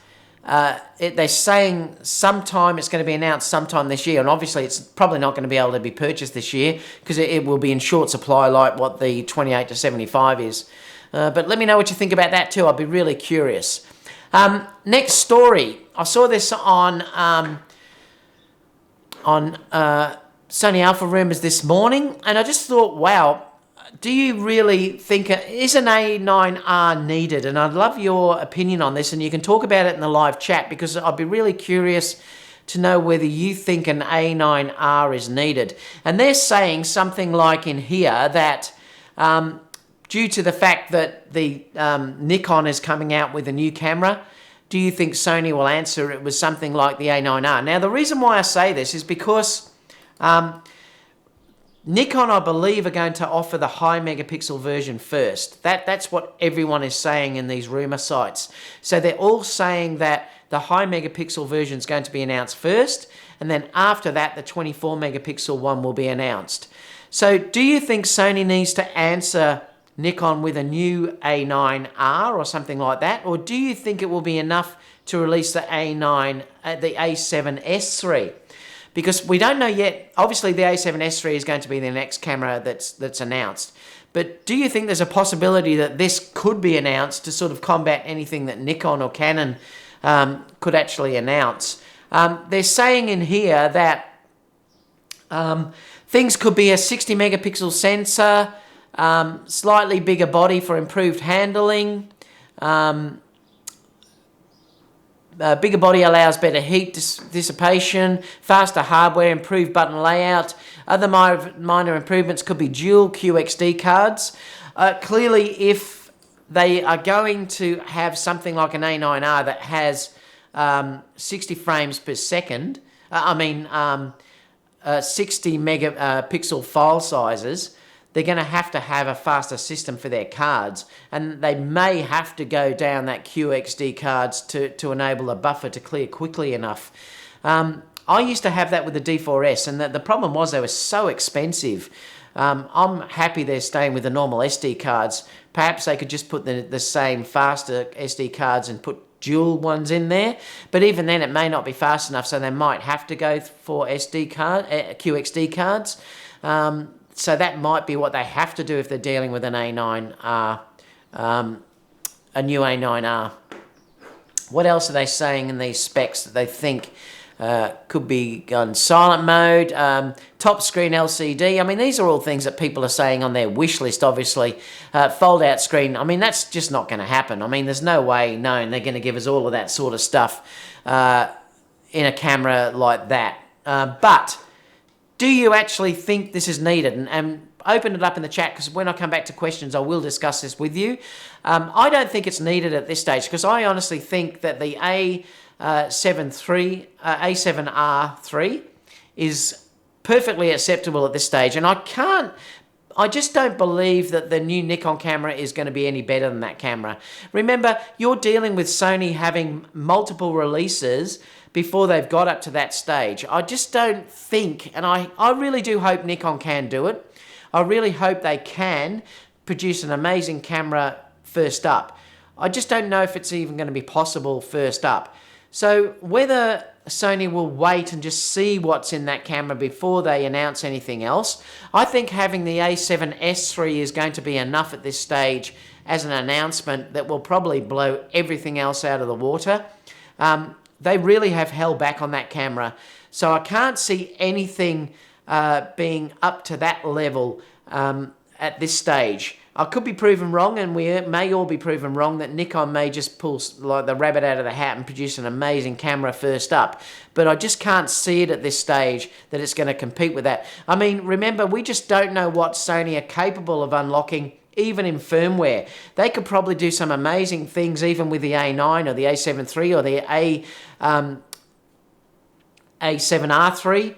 they're saying sometime it's going to be announced sometime this year, and obviously it's probably not going to be able to be purchased this year because it will be in short supply like what the 28 to 75 is. But let me know what you think about that too. I'll be really curious. Next story. I saw this on Sony Alpha Rumors this morning, and I just thought, wow, do you really think, is an A9R needed? And I'd love your opinion on this, and you can talk about it in the live chat, because I'd be really curious to know whether you think an A9R is needed. And they're saying something like in here that due to the fact that the Nikon is coming out with a new camera, do you think Sony will answer it with something like the A9R? Now, the reason why I say this is because Nikon, I believe, are going to offer the high megapixel version first. That's what everyone is saying in these rumor sites. So they're all saying that the high megapixel version is going to be announced first, and then after that, the 24 megapixel one will be announced. So do you think Sony needs to answer Nikon with a new A9R or something like that? Or do you think it will be enough to release the A7S III? Because we don't know yet. Obviously, the A7S III is going to be the next camera that's announced. But do you think there's a possibility that this could be announced to sort of combat anything that Nikon or Canon could actually announce? They're saying in here that things could be a 60 megapixel sensor, slightly bigger body for improved handling. Bigger body allows better heat dissipation, faster hardware, improved button layout. Other minor improvements could be dual QXD cards. Clearly, if they are going to have something like an A9R that has 60 frames per second, 60 megapixel file sizes, they're going to have a faster system for their cards, and they may have to go down that QXD cards to enable a buffer to clear quickly enough. I used to have that with the D4S, and the problem was they were so expensive. I'm happy they're staying with the normal SD cards. Perhaps they could just put the same faster SD cards and put dual ones in there, but even then it may not be fast enough, so they might have to go for QXD cards. So that might be what they have to do if they're dealing with an A9R, a new A9R. What else are they saying in these specs that they think could be on silent mode? Top screen LCD. I mean, these are all things that people are saying on their wish list, obviously. Fold out screen. I mean, that's just not going to happen. I mean, there's no way known they're going to give us all of that sort of stuff in a camera like that. But do you actually think this is needed? And open it up in the chat, because when I come back to questions, I will discuss this with you. I don't think it's needed at this stage, because I honestly think that the A7R3 is perfectly acceptable at this stage. And I just don't believe that the new Nikon camera is going to be any better than that camera. Remember, you're dealing with Sony having multiple releases before they've got up to that stage. I just don't think, and I really do hope Nikon can do it. I really hope they can produce an amazing camera first up. I just don't know if it's even going to be possible first up. So whether Sony will wait and just see what's in that camera before they announce anything else, I think having the A7S III is going to be enough at this stage as an announcement that will probably blow everything else out of the water. They really have held back on that camera, so I can't see anything being up to that level at this stage. I could be proven wrong, and we may all be proven wrong, that Nikon may just pull like the rabbit out of the hat and produce an amazing camera first up. But I just can't see it at this stage that it's going to compete with that. I mean, remember, we just don't know what Sony are capable of unlocking, even in firmware. They could probably do some amazing things even with the A9 or the A7 III or the A7R3.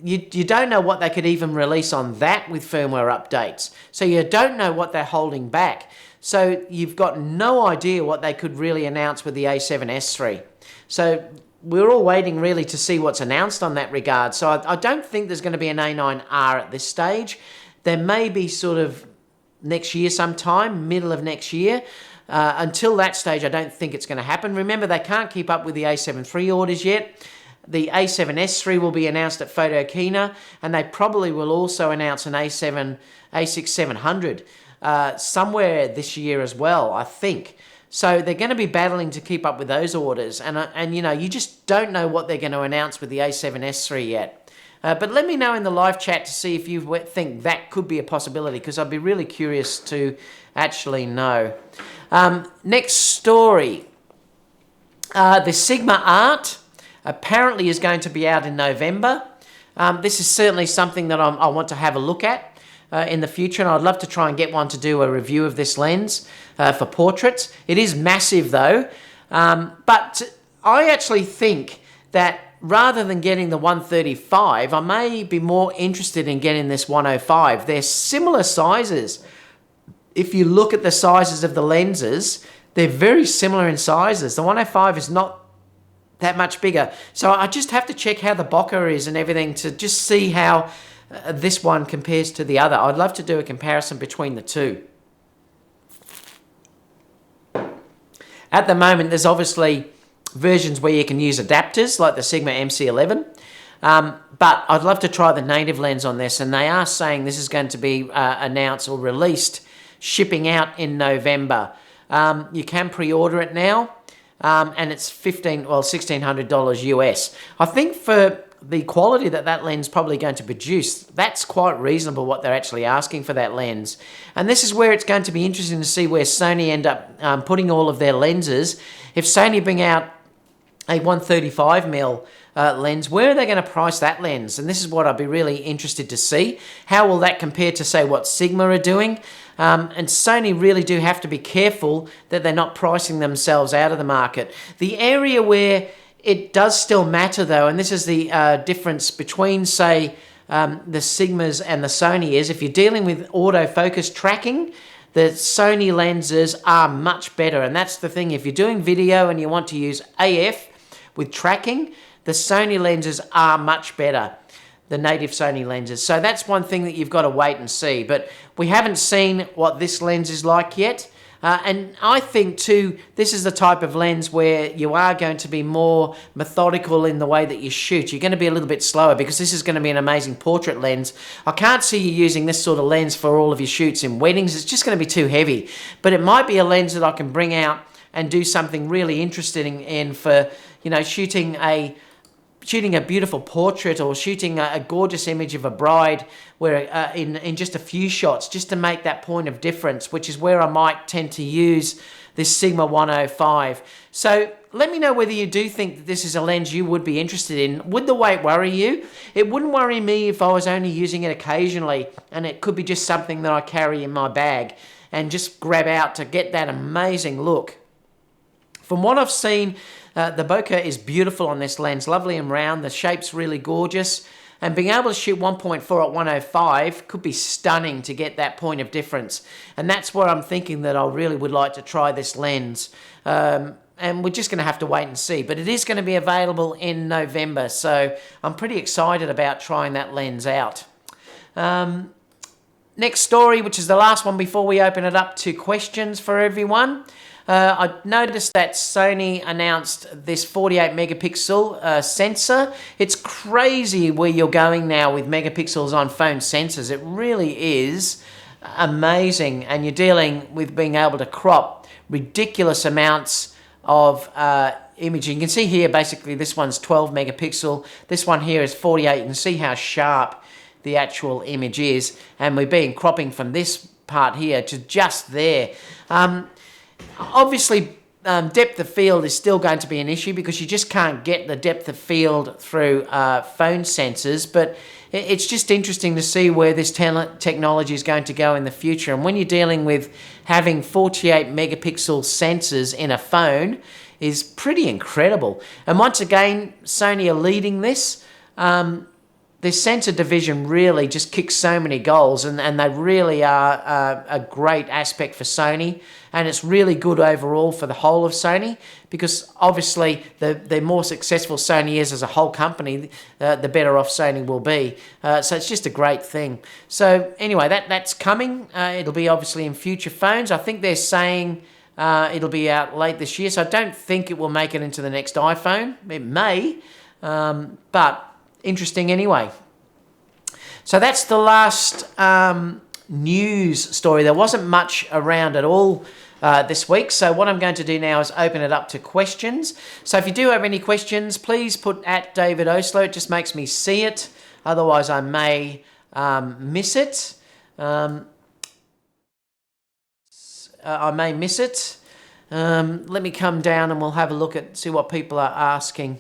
You don't know what they could even release on that with firmware updates. So you don't know what they're holding back. So you've got no idea what they could really announce with the A7S III. So we're all waiting really to see what's announced on that regard. So I don't think there's going to be an A9R at this stage. There may be sort of next year sometime, middle of next year. Until that stage, I don't think it's going to happen. Remember, they can't keep up with the A7 III orders yet. The A7S III will be announced at Photokina, and they probably will also announce an A6-700 somewhere this year as well, I think. So they're going to be battling to keep up with those orders, and you know, you just don't know what they're going to announce with the A7S III yet. But let me know in the live chat to see if you think that could be a possibility, because I'd be really curious to actually know. Next story. The Sigma Art apparently is going to be out in November. This is certainly something that I want to have a look at in the future, and I'd love to try and get one to do a review of this lens for portraits. It is massive though, but I actually think that rather than getting the 135, I may be more interested in getting this 105. They're similar sizes. If you look at the sizes of the lenses, they're very similar in sizes. The 105 is not that much bigger. So I just have to check how the bokeh is and everything to just see how this one compares to the other. I'd love to do a comparison between the two. At the moment, there's obviously versions where you can use adapters like the Sigma MC11, but I'd love to try the native lens on this, and they are saying this is going to be announced or released, shipping out in November. You can pre-order it now, and it's $1,600 US. I think for the quality that lens is probably going to produce, that's quite reasonable what they're actually asking for that lens. And this is where it's going to be interesting to see where Sony end up putting all of their lenses. If Sony bring out a 135mm lens, where are they going to price that lens? And this is what I'd be really interested to see. How will that compare to, say, what Sigma are doing? And Sony really do have to be careful that they're not pricing themselves out of the market. The area where it does still matter though, and this is the difference between, say, the Sigmas and the Sony, is if you're dealing with autofocus tracking, the Sony lenses are much better. And that's the thing, if you're doing video and you want to use AF with tracking, the Sony lenses are much better, the native Sony lenses. So that's one thing that you've got to wait and see. But we haven't seen what this lens is like yet. And I think too, this is the type of lens where you are going to be more methodical in the way that you shoot. You're going to be a little bit slower because this is going to be an amazing portrait lens. I can't see you using this sort of lens for all of your shoots in weddings. It's just going to be too heavy. But it might be a lens that I can bring out and do something really interesting in for, you know, shooting a beautiful portrait or shooting a gorgeous image of a bride where in just a few shots, just to make that point of difference, which is where I might tend to use this Sigma 105. So let me know whether you do think that this is a lens you would be interested in. Would the weight worry you? It wouldn't worry me if I was only using it occasionally, and it could be just something that I carry in my bag and just grab out to get that amazing look. From what I've seen, the bokeh is beautiful on this lens, lovely and round. The shape's really gorgeous. And being able to shoot 1.4 at 105 could be stunning to get that point of difference. And that's where I'm thinking that I really would like to try this lens. And we're just going to have to wait and see. But it is going to be available in November. So I'm pretty excited about trying that lens out. Next story, which is the last one before we open it up to questions for everyone. I noticed that Sony announced this 48 megapixel sensor. It's crazy where you're going now with megapixels on phone sensors. It really is amazing. And you're dealing with being able to crop ridiculous amounts of imaging. You can see here, basically, this one's 12 megapixel. This one here is 48. You can see how sharp the actual image is. And we've been cropping from this part here to just there. Obviously, depth of field is still going to be an issue because you just can't get the depth of field through phone sensors, but it's just interesting to see where this technology is going to go in the future. And when you're dealing with having 48 megapixel sensors in a phone is pretty incredible. And once again, Sony are leading this. This sensor division really just kicks so many goals, and they really are a great aspect for Sony, and it's really good overall for the whole of Sony, because obviously the more successful Sony is as a whole company, the better off Sony will be. So it's just a great thing. So anyway, that's coming. It'll be obviously in future phones. I think they're saying it'll be out late this year, so I don't think it will make it into the next iPhone. It may, but interesting anyway. So that's the last news story. There wasn't much around at all this week. So what I'm going to do now is open it up to questions. So if you do have any questions, please put at David Oastler. It just makes me see it. Otherwise, I may miss it. I may miss it. Let me come down and we'll have a look at, see what people are asking.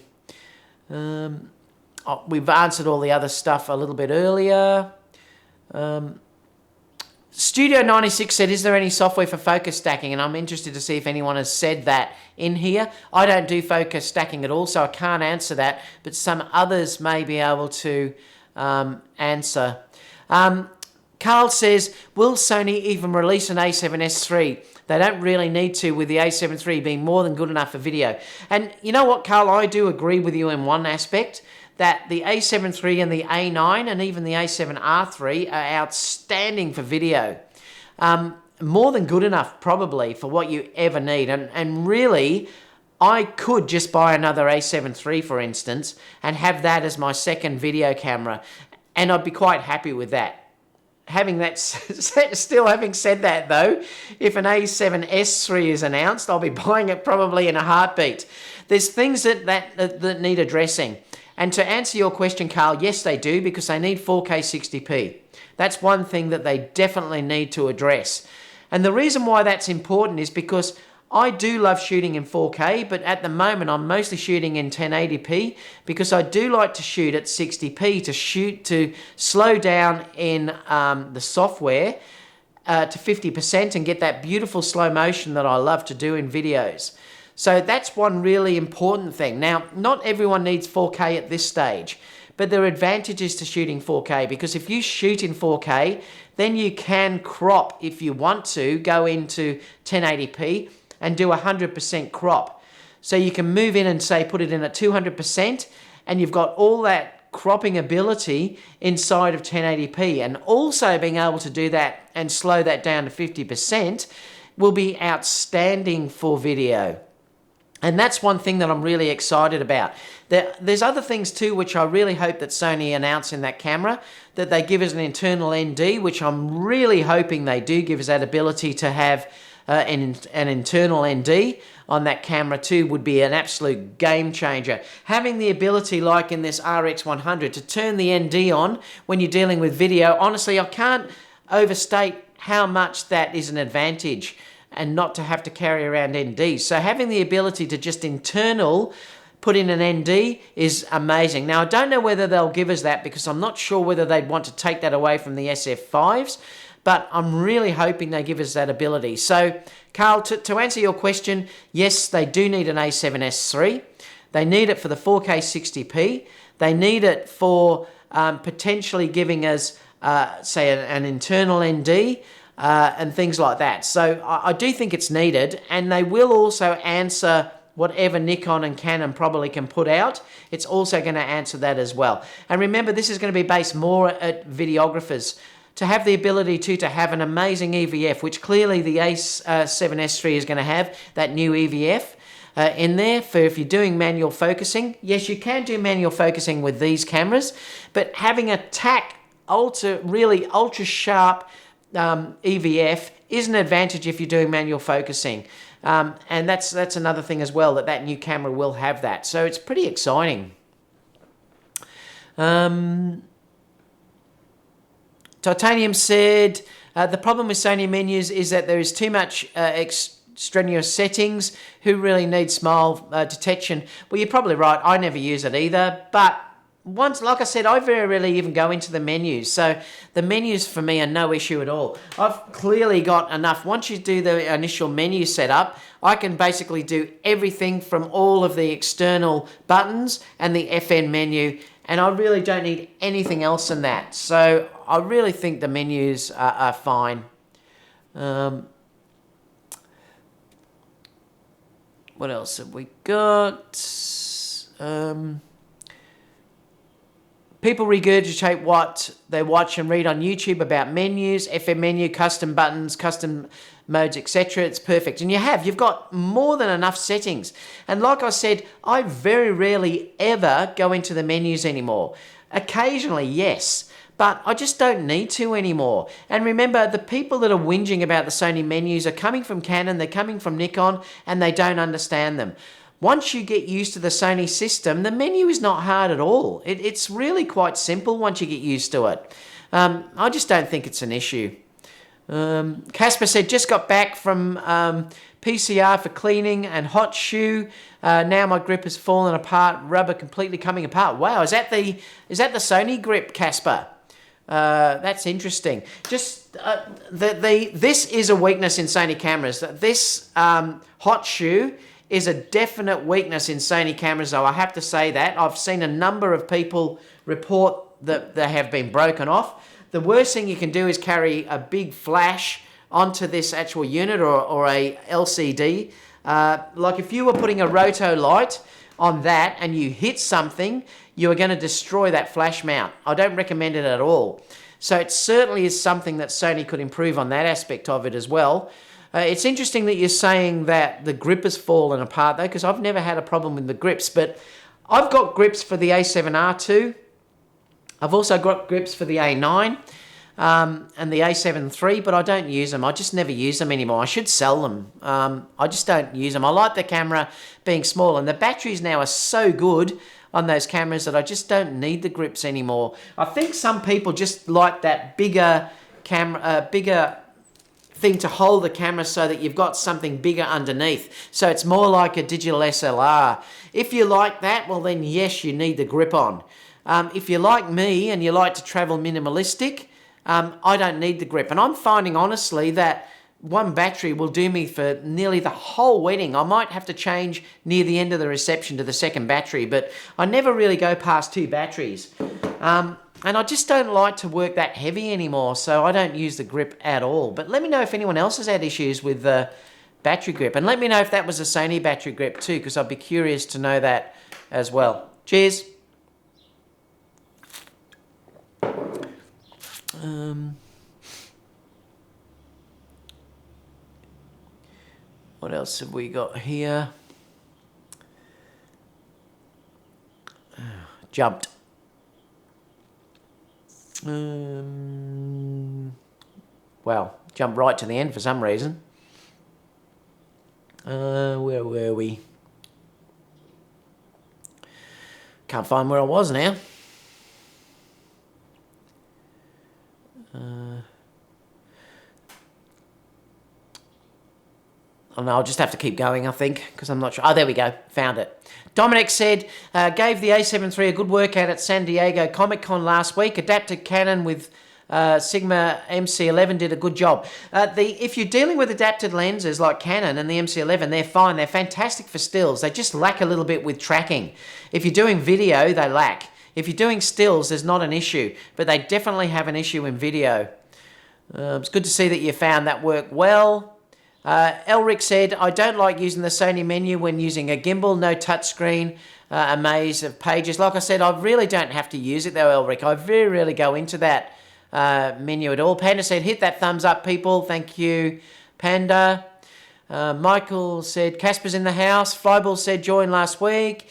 We've answered all the other stuff a little bit earlier. Studio 96 said, is there any software for focus stacking? And I'm interested to see if anyone has said that in here. I don't do focus stacking at all, so I can't answer that, but some others may be able to answer. Carl says, will Sony even release an a7S III? They don't really need to, with the a7 III being more than good enough for video. And you know what, Carl, I do agree with you in one aspect, that the a7 III and the a9 and even the a7R III are outstanding for video. More than good enough, probably, for what you ever need. And really, I could just buy another a7 III, for instance, and have that as my second video camera, and I'd be quite happy with that. Still having said that though, if an a7S III is announced, I'll be buying it probably in a heartbeat. There's things that need addressing. And to answer your question, Carl, yes, they do, because they need 4K 60p. That's one thing that they definitely need to address. And the reason why that's important is because I do love shooting in 4K, but at the moment I'm mostly shooting in 1080p because I do like to shoot at 60p to slow down in the software to 50% and get that beautiful slow motion that I love to do in videos. So that's one really important thing. Now, not everyone needs 4K at this stage, but there are advantages to shooting 4K, because if you shoot in 4K, then you can crop if you want to, go into 1080p and do 100% crop. So you can move in and say put it in at 200% and you've got all that cropping ability inside of 1080p, and also being able to do that and slow that down to 50% will be outstanding for video. And that's one thing that I'm really excited about. There's other things too which I really hope that Sony announce in that camera, that they give us an internal ND, which I'm really hoping they do give us that ability to have an internal ND on that camera too would be an absolute game changer. Having the ability, like in this RX100, to turn the ND on when you're dealing with video, honestly, I can't overstate how much that is an advantage, and not to have to carry around ND. So having the ability to just put in an ND is amazing. Now, I don't know whether they'll give us that, because I'm not sure whether they'd want to take that away from the SF5s, but I'm really hoping they give us that ability. So, Carl, to answer your question, yes, they do need an a7S III. They need it for the 4K 60p. They need it for potentially giving us, say, an internal ND, and things like that. So I do think it's needed, and they will also answer whatever Nikon and Canon probably can put out. It's also going to answer that as well. And remember, this is going to be based more at videographers. To have the ability to have an amazing EVF, which clearly the a7S III is going to have, that new EVF in there for if you're doing manual focusing. Yes, you can do manual focusing with these cameras, but having a really ultra sharp EVF is an advantage if you're doing manual focusing, and that's another thing as well, that new camera will have that, so it's pretty exciting. Titanium said the problem with Sony menus is that there is too much strenuous settings. Who really needs smile detection? Well, you're probably right, I never use it either, but once, like I said, I very rarely even go into the menus, so the menus for me are no issue at all. I've clearly got enough. Once you do the initial menu setup, I can basically do everything from all of the external buttons and the FN menu, and I really don't need anything else than that. So I really think the menus are fine. What else have we got? People regurgitate what they watch and read on YouTube about menus, FM menu, custom buttons, custom modes, etc. It's perfect. And you've got more than enough settings. And like I said, I very rarely ever go into the menus anymore. Occasionally, yes, but I just don't need to anymore. And remember, the people that are whinging about the Sony menus are coming from Canon, they're coming from Nikon, and they don't understand them. once you get used to the Sony system, the menu is not hard at all. It's really quite simple once you get used to it. I just don't think it's an issue. Casper said, just got back from PCR for cleaning and hot shoe. Now my grip has fallen apart, rubber completely coming apart. Wow, is that the Sony grip, Casper? That's interesting. Just this is a weakness in Sony cameras. This hot shoe is a definite weakness in Sony cameras, though. I have to say that. I've seen a number of people report that they have been broken off. The worst thing you can do is carry a big flash onto this actual unit or a LCD. Like if you were putting a roto light on that and you hit something, you are going to destroy that flash mount. I don't recommend it at all. So it certainly is something that Sony could improve on that aspect of it as well. It's interesting that you're saying that the grip has fallen apart though, because I've never had a problem with the grips, but I've got grips for the A7R too. I've also got grips for the A9 and the A7 III, but I don't use them. I just never use them anymore. I should sell them. I just don't use them. I like the camera being small, and the batteries now are so good on those cameras that I just don't need the grips anymore. I think some people just like that bigger camera, bigger thing to hold the camera so that you've got something bigger underneath. So it's more like a digital SLR. If you like that, well then yes, you need the grip on. If you're like me and you like to travel minimalistic, I don't need the grip. And I'm finding honestly that one battery will do me for nearly the whole wedding. I might have to change near the end of the reception to the second battery, but I never really go past 2 batteries. And I just don't like to work that heavy anymore, so I don't use the grip at all. But let me know if anyone else has had issues with the battery grip. And let me know if that was a Sony battery grip too, because I'd be curious to know that as well. Cheers. What else have we got here? Jumped. Well, jumped right to the end for some reason. Where were we? Can't find where I was now. Oh no, I'll just have to keep going, I think, because I'm not sure. Oh, there we go. Found it. Dominic said, gave the A7 III a good workout at San Diego Comic-Con last week. Adapted Canon with Sigma MC11 did a good job. If you're dealing with adapted lenses like Canon and the MC11, they're fine. They're fantastic for stills. They just lack a little bit with tracking. If you're doing video, they lack. If you're doing stills, there's not an issue, but they definitely have an issue in video. It's good to see that you found that worked well. Elric said, I don't like using the Sony menu when using a gimbal, no touchscreen, a maze of pages. Like I said, I really don't have to use it though, Elric. I very rarely go into that menu at all. Panda said, hit that thumbs up, people. Thank you, Panda. Michael said, Casper's in the house. Flyball said, joined last week.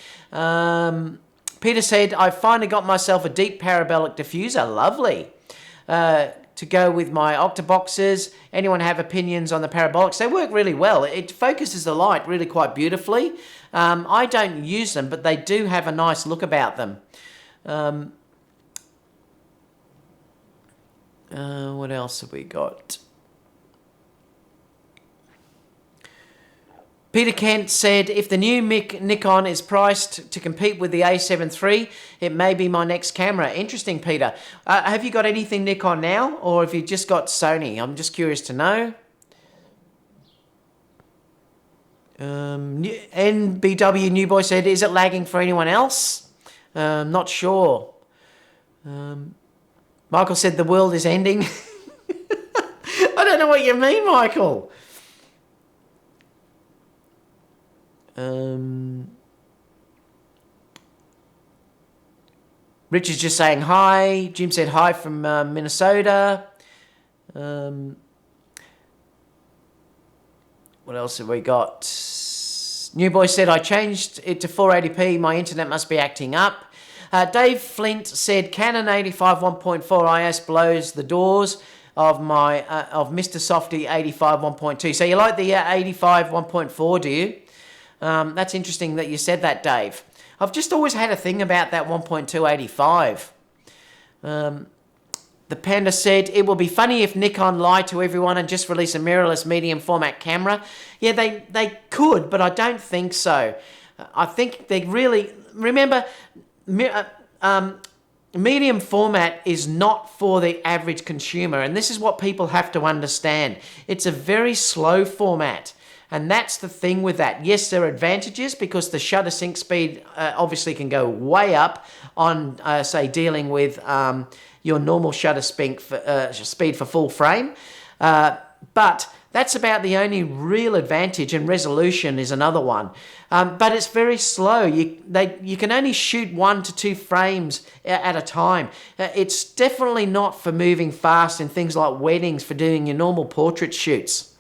Peter said, I finally got myself a deep parabolic diffuser. Lovely. To go with my octoboxes. Anyone have opinions on the parabolics? They work really well. It focuses the light really quite beautifully. I don't use them, but they do have a nice look about them. What else have we got? Peter Kent said, if the new Nikon is priced to compete with the A7 III, it may be my next camera. Interesting, Peter. Have you got anything Nikon now, or have you just got Sony? I'm just curious to know. NBW New Boy said, is it lagging for anyone else? Not sure. Michael said, the world is ending. I don't know what you mean, Michael. Richard's just saying hi. Jim said hi from Minnesota. What else have we got? New Boy said, I changed it to 480p. My internet must be acting up. Dave Flint said, Canon 85 1.4 IS blows the doors of my of Mr. Softy 85 1.2. So you like the 85 1.4, do you? That's interesting that you said that, Dave. I've just always had a thing about that 1.285. The Panda said, it will be funny if Nikon lied to everyone and just release a mirrorless medium format camera. Yeah, they could, but I don't think so. I think they really... Remember, medium format is not for the average consumer, and this is what people have to understand. It's a very slow format. And that's the thing with that. Yes, there are advantages because the shutter sync speed obviously can go way up on, say, dealing with your normal shutter speed for full frame. But that's about the only real advantage, and resolution is another one. But it's very slow. You can only shoot 1 to 2 frames at a time. It's definitely not for moving fast in things like weddings, for doing your normal portrait shoots.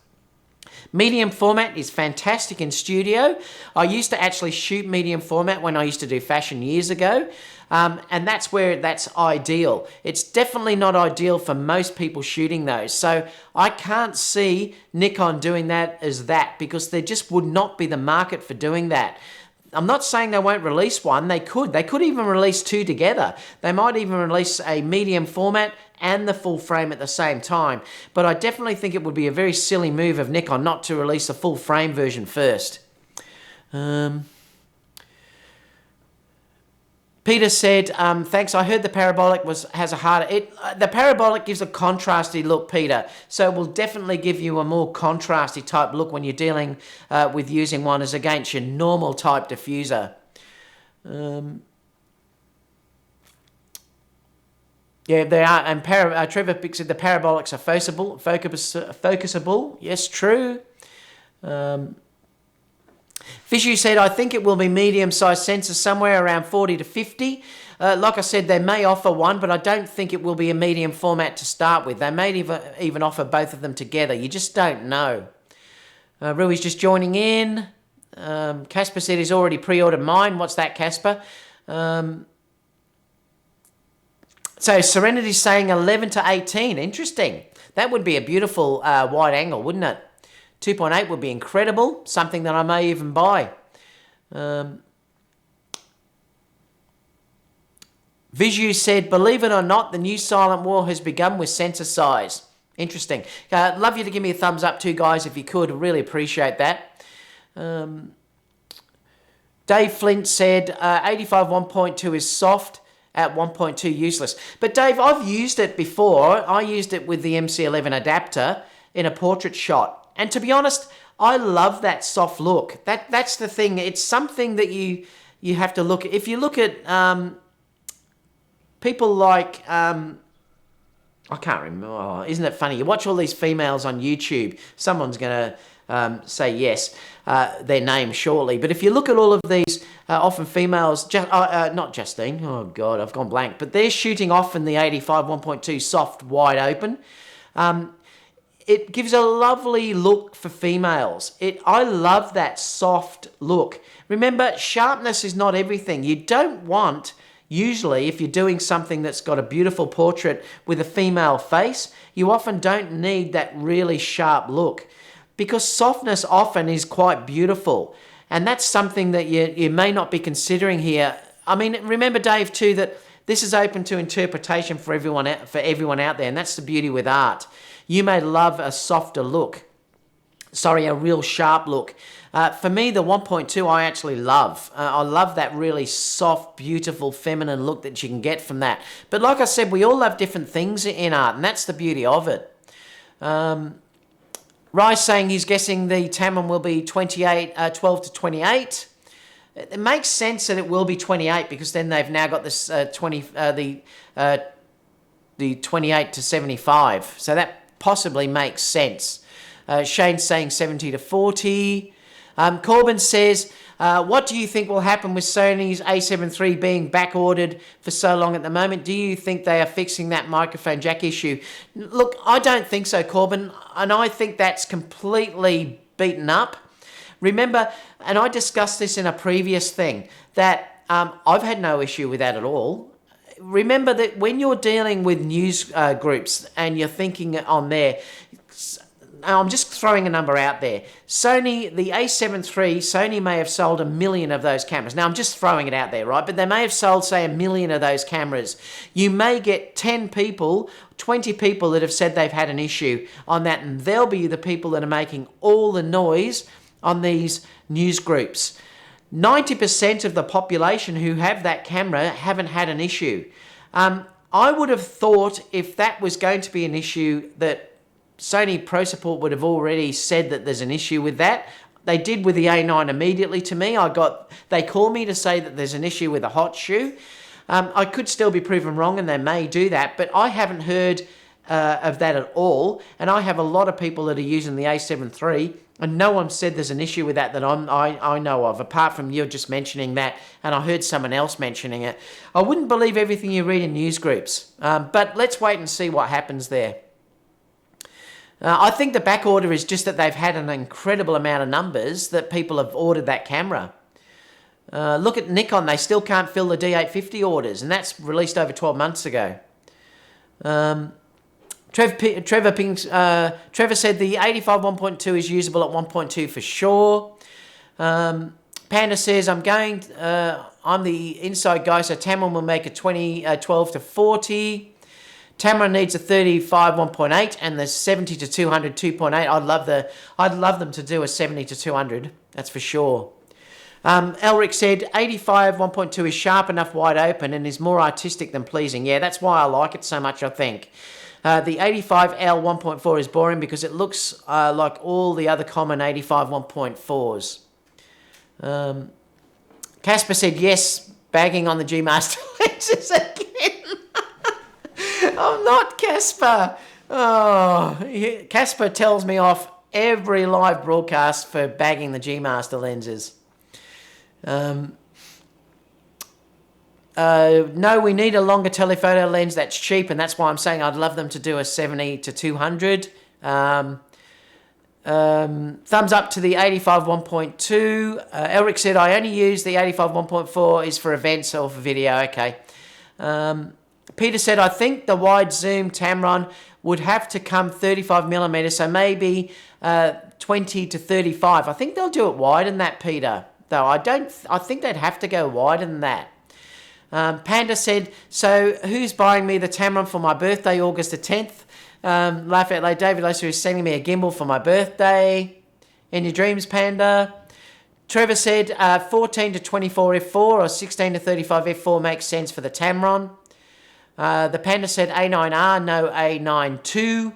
Medium format is fantastic in studio. I used to actually shoot medium format when I used to do fashion years ago. And that's where that's ideal. It's definitely not ideal for most people shooting those. So I can't see Nikon doing that as that, because there just would not be the market for doing that. I'm not saying they won't release one. They could. They could even release 2 together. They might even release a medium format and the full frame at the same time. But I definitely think it would be a very silly move of Nikon not to release a full frame version first. Peter said, thanks, I heard the parabolic has a harder... the parabolic gives a contrasty look, Peter. So it will definitely give you a more contrasty type look when you're dealing with using one as against your normal type diffuser. Yeah, they are. And Trevor said the parabolics are focusable. Yes, true. Vishu said, I think it will be medium-sized sensors, somewhere around 40 to 50. Like I said, they may offer one, but I don't think it will be a medium format to start with. They may even offer both of them together. You just don't know. Rui's just joining in. Casper said he's already pre-ordered mine. What's that, Casper? So Serenity's saying 11 to 18. Interesting. That would be a beautiful wide angle, wouldn't it? 2.8 would be incredible. Something that I may even buy. Visu said, believe it or not, the new silent war has begun with sensor size. Interesting. Love you to give me a thumbs up too, guys, if you could. Really appreciate that. Dave Flint said, 85 1.2 is soft. At 1.2 useless. But Dave, I've used it before. I used it with the MC11 adapter in a portrait shot. And to be honest, I love that soft look. That's the thing. It's something that you have to look at. If you look at people like, I can't remember, oh, isn't it funny? You watch all these females on YouTube. Someone's going to say yes, their name shortly. But if you look at all of these, often females, not Justine, oh God, I've gone blank, but they're shooting off in the 85 1.2 soft wide open. It gives a lovely look for females. I love that soft look. Remember, sharpness is not everything. You don't want, usually, if you're doing something that's got a beautiful portrait with a female face, you often don't need that really sharp look, because softness often is quite beautiful. And that's something that you may not be considering here. I mean, remember, Dave, too, that this is open to interpretation for everyone out there, and that's the beauty with art. You may love a softer look. Sorry, a real sharp look. For me, the 1.2 I actually love. I love that really soft, beautiful, feminine look that you can get from that. But like I said, we all love different things in art, and that's the beauty of it. Rye's saying he's guessing the Tamron will be 12 to 28. It makes sense that it will be 28, because then they've now got this the 28 to 75. So that possibly makes sense. Shane's saying 70 to 40. Corbin says, what do you think will happen with Sony's A7 III being back-ordered for so long at the moment? Do you think they are fixing that microphone jack issue? Look, I don't think so, Corbin, and I think that's completely beaten up. Remember, and I discussed this in a previous thing, that I've had no issue with that at all. Remember that when you're dealing with news groups and you're thinking on there, I'm just throwing a number out there. Sony, the A7 III, Sony may have sold 1 million of those cameras. Now, I'm just throwing it out there, right? But they may have sold, say, 1 million of those cameras. You may get 10 people, 20 people that have said they've had an issue on that, and they'll be the people that are making all the noise on these news groups. 90% of the population who have that camera haven't had an issue. I would have thought if that was going to be an issue that Sony Pro Support would have already said that there's an issue with that. They did with the A9 immediately to me. They call me to say that there's an issue with a hot shoe. I could still be proven wrong and they may do that, but I haven't heard of that at all. And I have a lot of people that are using the A7 III and no one said there's an issue with that I know of, apart from you just mentioning that, and I heard someone else mentioning it. I wouldn't believe everything you read in news groups, but let's wait and see what happens there. I think the back order is just that they've had an incredible amount of numbers that people have ordered that camera. Look at Nikon, they still can't fill the D850 orders, and that's released over 12 months ago. Trevor said the 85 1.2 is usable at 1.2 for sure. Panda says, I'm the inside guy, so Tamron will make a 12 to 40. Tamron needs a 35 1.8 and the 70 to 200 2.8. I'd love them to do a 70 to 200. That's for sure. Elric said 85 1.2 is sharp enough wide open and is more artistic than pleasing. Yeah, that's why I like it so much, I think. The 85L 1.4 is boring because it looks like all the other common 85 1.4s. Casper said yes, bagging on the G Master lenses again. I'm not Casper. Oh, Casper tells me off every live broadcast for bagging the G Master lenses. No, we need a longer telephoto lens that's cheap, and that's why I'm saying I'd love them to do a 70 to 200. Thumbs up to the 85 1.2. Elric said, I only use the 85 1.4 is for events or for video. Okay. Peter said, I think the wide zoom Tamron would have to come 35mm, so maybe 20 to 35. I think they'll do it wider than that, Peter. Though I think they'd have to go wider than that. Panda said, so who's buying me the Tamron for my birthday, August the 10th? Laugh out loud. David Loser is sending me a gimbal for my birthday. In your dreams, Panda. Trevor said 14 to 24 f4 or 16 to 35 f4 makes sense for the Tamron. The Panda said a9R, no a9 II.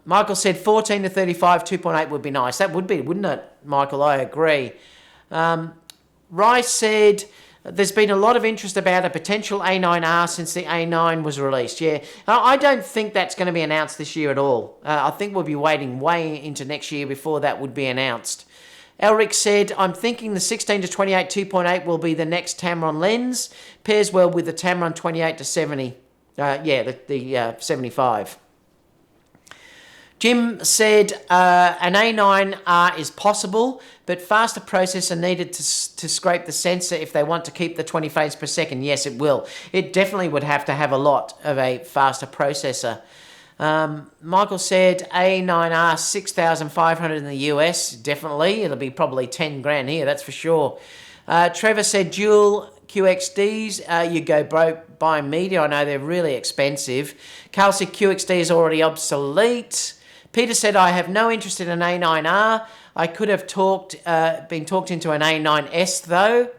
Michael said 14 to 35 2.8 would be nice. That would be, wouldn't it, Michael? I agree. Rice said there's been a lot of interest about a potential A9R since the A9 was released. Yeah, I don't think that's going to be announced this year at all. I think we'll be waiting way into next year before that would be announced. Elric said, I'm thinking the 16 to 28 2.8 will be the next Tamron lens. Pairs well with the Tamron 28 to 70. The 75. Jim said an a9R is possible, but faster processor needed to scrape the sensor if they want to keep the 20 frames per second. Yes, it will. It definitely would have to have a lot of a faster processor. Michael said a9R 6,500 in the US. Definitely. It'll be probably 10 grand here, that's for sure. Trevor said dual QXDs. You go broke buying media. I know they're really expensive. Carl said QXD is already obsolete. Peter said, I have no interest in an A9R. I could have been talked into an A9S though.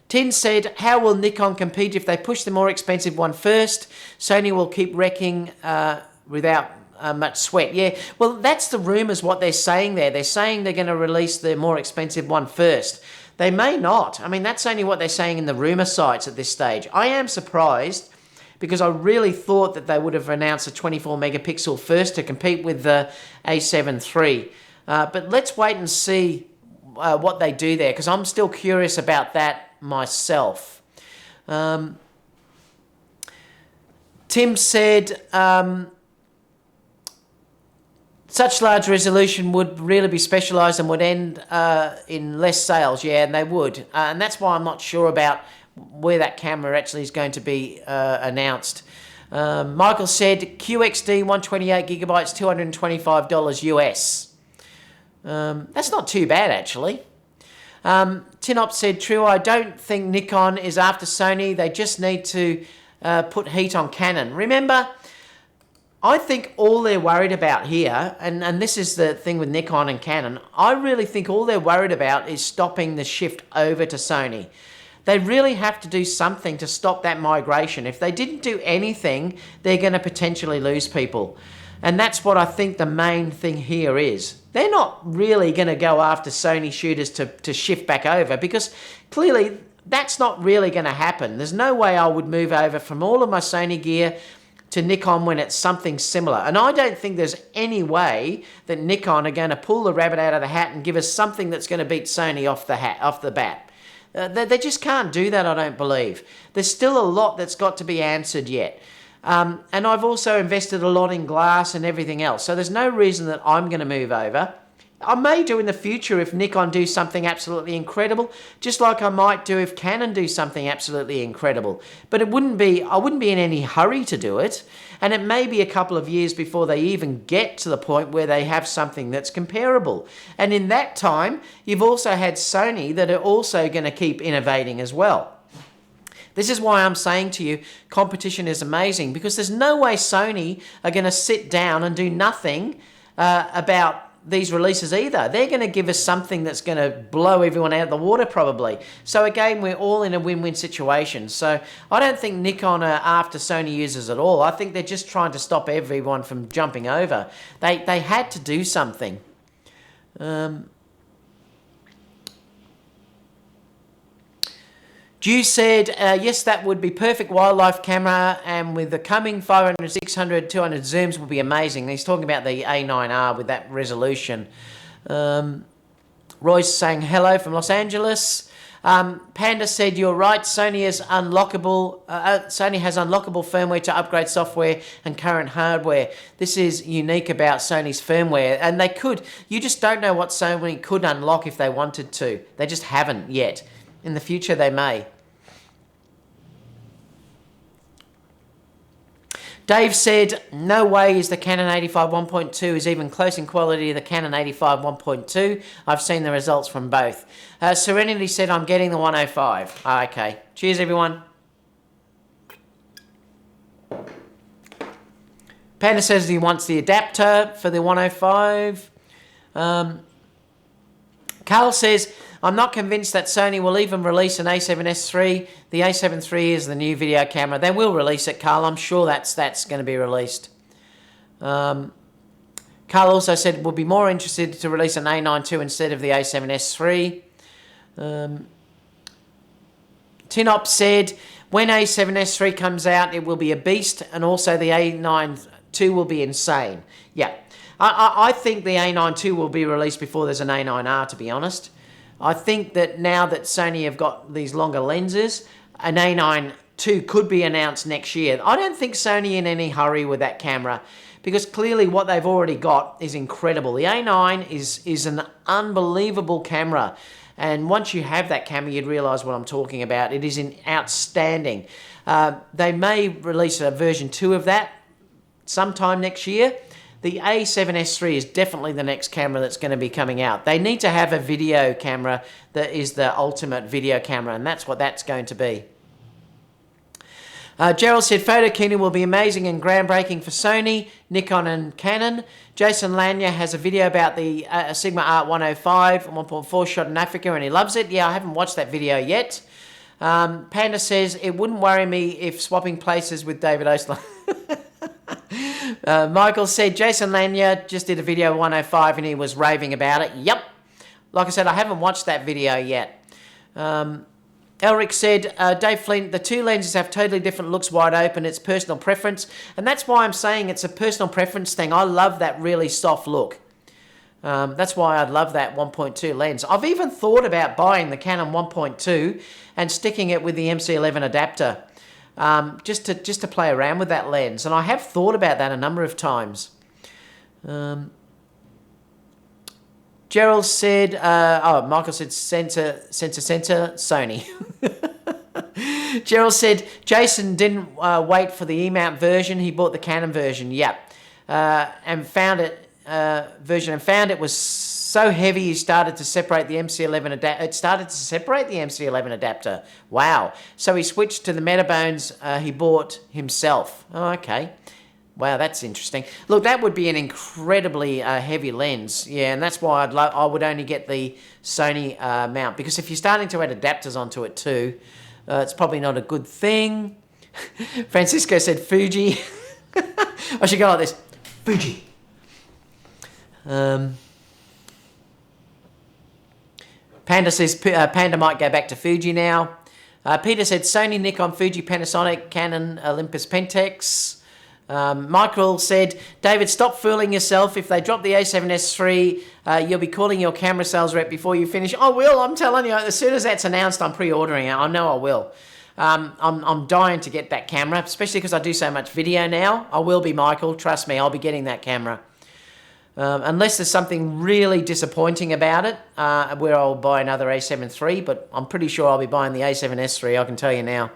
Tin said, how will Nikon compete if they push the more expensive one first? Sony will keep wrecking without much sweat. Yeah, well, that's the rumours, what they're saying there. They're saying they're going to release the more expensive one first. They may not. I mean, that's only what they're saying in the rumour sites at this stage. I am surprised because I really thought that they would have announced a 24 megapixel first to compete with the A7 III. But let's wait and see what they do there, because I'm still curious about that myself. Tim said, such large resolution would really be specialised and would end in less sales. Yeah, and they would. And that's why I'm not sure about where that camera actually is going to be announced. Michael said QXD 128 gigabytes, $225 US. That's not too bad, actually. Tinop said, true, I don't think Nikon is after Sony. They just need to put heat on Canon. Remember, I think all they're worried about here, and this is the thing with Nikon and Canon, I really think all they're worried about is stopping the shift over to Sony. They really have to do something to stop that migration. If they didn't do anything, they're going to potentially lose people. And that's what I think the main thing here is. They're not really going to go after Sony shooters to shift back over, because clearly that's not really going to happen. There's no way I would move over from all of my Sony gear to Nikon when it's something similar. And I don't think there's any way that Nikon are going to pull the rabbit out of the hat and give us something that's going to beat Sony off the bat. They just can't do that, I don't believe. There's still a lot that's got to be answered yet. And I've also invested a lot in glass and everything else. So there's no reason that I'm going to move over. I may do in the future if Nikon do something absolutely incredible, just like I might do if Canon do something absolutely incredible. But I wouldn't be in any hurry to do it. And it may be a couple of years before they even get to the point where they have something that's comparable. And in that time, you've also had Sony that are also going to keep innovating as well. This is why I'm saying to you, competition is amazing, because there's no way Sony are going to sit down and do nothing about these releases either. They're going to give us something that's going to blow everyone out of the water probably. So again, we're all in a win-win situation. So I don't think Nikon are after Sony users at all. I think they're just trying to stop everyone from jumping over. They had to do something. Dew said, yes, that would be perfect wildlife camera, and with the coming 500, 600, 200 zooms would be amazing. He's talking about the a9R with that resolution. Roy's saying hello from Los Angeles. Panda said, you're right, Sony has unlockable firmware to upgrade software and current hardware. This is unique about Sony's firmware, and they could. You just don't know what Sony could unlock if they wanted to. They just haven't yet. In the future, they may. Dave said, no way is the Canon 85 1.2 is even close in quality to the Canon 85 1.2. I've seen the results from both. Serenity said, I'm getting the 105. Okay. Cheers, everyone. Panda says he wants the adapter for the 105. Carl says, I'm not convinced that Sony will even release an a7S III. The a7 III is the new video camera. They will release it, Carl. I'm sure that's going to be released. Carl also said we'll be more interested to release an a9 II instead of the a7S III. Tinop said, when a7S III comes out, it will be a beast, and also the a9 II will be insane. Yeah, I think the a9 II will be released before there's an a9R, to be honest. I think that now that Sony have got these longer lenses, an a9 II could be announced next year. I don't think Sony in any hurry with that camera, because clearly what they've already got is incredible. The a9 is an unbelievable camera, and once you have that camera, you'd realise what I'm talking about. It is outstanding. They may release a version 2 of that sometime next year. The a7S III is definitely the next camera that's going to be coming out. They need to have a video camera that is the ultimate video camera, and that's what that's going to be. Gerald said, Photo Kino will be amazing and groundbreaking for Sony, Nikon and Canon. Jason Lanya has a video about the Sigma Art 105 and 1.4 shot in Africa, and he loves it. Yeah, I haven't watched that video yet. Panda says, it wouldn't worry me if swapping places with David Oastler. Michael said, Jason Lanya just did a video of 105 and he was raving about it. Yep. Like I said, I haven't watched that video yet. Elric said, Dave Flint, the two lenses have totally different looks wide open. It's personal preference. And that's why I'm saying it's a personal preference thing. I love that really soft look. That's why I'd love that 1.2 lens. I've even thought about buying the Canon 1.2 and sticking it with the MC11 adapter. Just to play around with that lens, and I have thought about that a number of times. Gerald said, Michael said, center, Sony. Gerald said, Jason didn't wait for the E-mount version. He bought the Canon version. Yep. And found it was so heavy he started to separate the MC11 adapter. It started to separate the MC11 adapter. Wow. So he switched to the Metabones he bought himself. Oh, okay. Wow, that's interesting. Look, that would be an incredibly heavy lens. Yeah, and that's why I would only get the Sony mount, because if you're starting to add adapters onto it too, it's probably not a good thing. Francisco said Fuji. I should go like this. Fuji. Panda says Panda might go back to Fuji now. Peter said Sony, Nikon, Fuji, Panasonic, Canon, Olympus, Pentax. Michael said, David, stop fooling yourself. If they drop the A7S III, you'll be calling your camera sales rep before you finish. I will, I'm telling you. As soon as that's announced, I'm pre-ordering it. I know I will. I'm dying to get that camera, especially because I do so much video now. I will be, Michael. Trust me, I'll be getting that camera. Unless there's something really disappointing about it, where I'll buy another A7 III, but I'm pretty sure I'll be buying the A7S III, I can tell you now.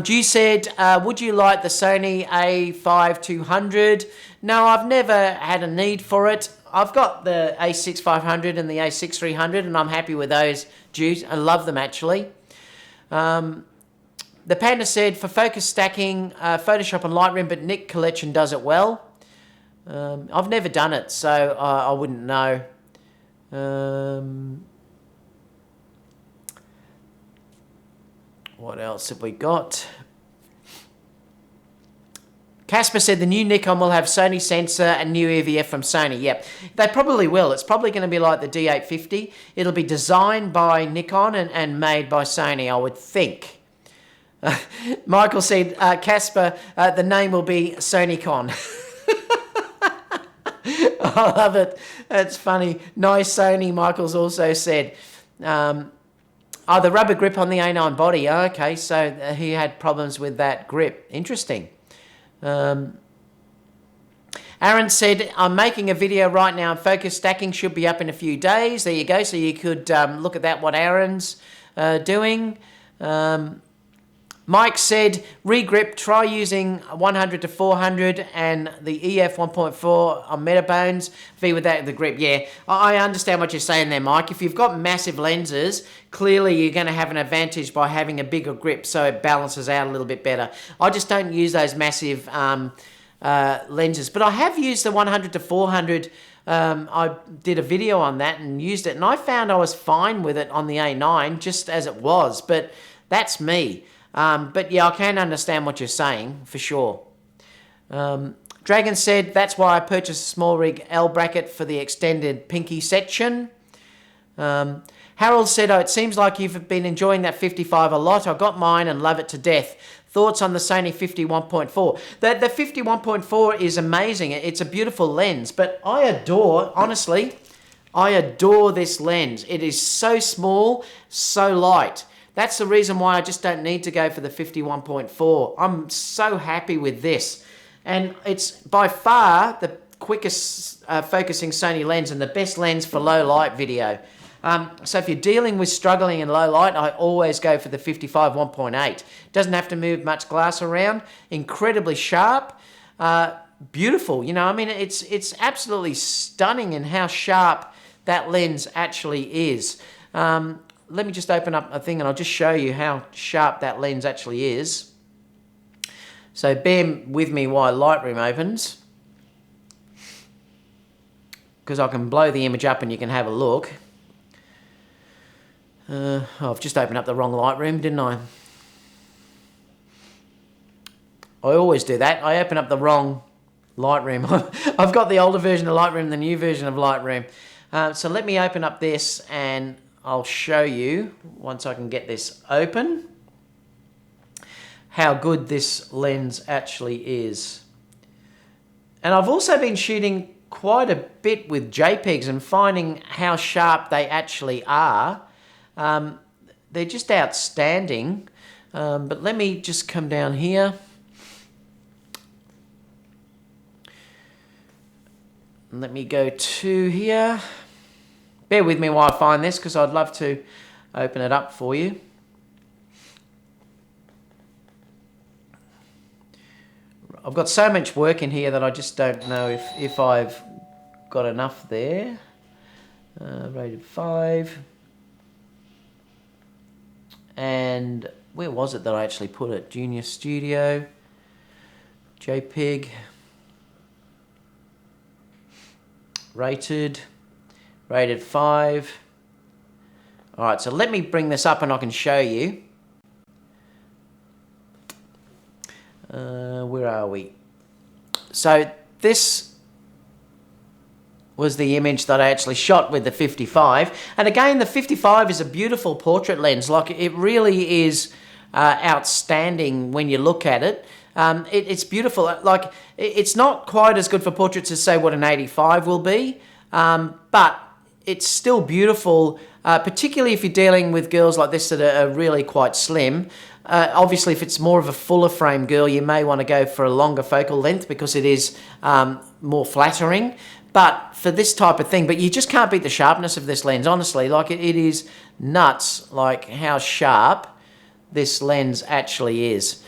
G said, would you like the Sony A5-200? No, I've never had a need for it. I've got the A6-500 and the A6-300, and I'm happy with those, G. I love them, actually. The Panda said, for focus stacking, Photoshop and Lightroom, but Nick Collection does it well. I've never done it, so I wouldn't know. What else have we got? Casper said the new Nikon will have Sony sensor and new EVF from Sony. Yep, they probably will. It's probably going to be like the D850. It'll be designed by Nikon and made by Sony, I would think. Michael said, Casper, the name will be SonyCon. I love it. That's funny. Nice Sony, Michael's also said. Oh, the rubber grip on the A9 body. Oh, okay, so he had problems with that grip. Interesting. Aaron said, I'm making a video right now. Focus stacking should be up in a few days. There you go. So you could look at that, what Aaron's doing. Mike said, regrip, try using 100 to 400 and the EF 1.4 on Metabones. V with that, the grip. Yeah, I understand what you're saying there, Mike. If you've got massive lenses, clearly you're going to have an advantage by having a bigger grip, so it balances out a little bit better. I just don't use those massive lenses, but I have used the 100 to 400. I did a video on that and used it, and I found I was fine with it on the A9, just as it was, but that's me. But yeah, I can understand what you're saying, for sure. Dragon said, that's why I purchased a small rig L bracket for the extended pinky section. Harold said, oh, it seems like you've been enjoying that 55 a lot. I got mine and love it to death. Thoughts on the Sony 51.4? The 51.4 is amazing. It's a beautiful lens, but I adore, honestly, I adore this lens. It is so small, so light. That's the reason why I just don't need to go for the 51.4. I'm so happy with this. And it's by far the quickest focusing Sony lens and the best lens for low light video. So if you're dealing with struggling in low light, I always go for the 55 1.8. Doesn't have to move much glass around. Incredibly sharp. Beautiful. You know, I mean, it's absolutely stunning in how sharp that lens actually is. Let me just open up a thing and I'll just show you how sharp that lens actually is. So bear with me while Lightroom opens, because I can blow the image up and you can have a look. Oh, I've just opened up the wrong Lightroom, didn't I? I always do that. I open up the wrong Lightroom. I've got the older version of Lightroom, the new version of Lightroom. So let me open up this and I'll show you, once I can get this open, how good this lens actually is. And I've also been shooting quite a bit with JPEGs and finding how sharp they actually are. They're just outstanding. But let me just come down here. Let me go to here. Bear with me while I find this, because I'd love to open it up for you. I've got so much work in here that I just don't know if I've got enough there. Rated 5. And where was it that I actually put it? Junior Studio, JPEG, rated 5. All right, so let me bring this up and I can show you. Where are we? So this was the image that I actually shot with the 55. And again, the 55 is a beautiful portrait lens. Like, it really is outstanding when you look at it. It's beautiful. Like, it's not quite as good for portraits as, say, what an 85 will be, but it's still beautiful, particularly if you're dealing with girls like this that are really quite slim. Obviously, if it's more of a fuller frame girl, you may want to go for a longer focal length because it is more flattering. But for this type of thing, but you just can't beat the sharpness of this lens, honestly. Like, it is nuts, like, how sharp this lens actually is.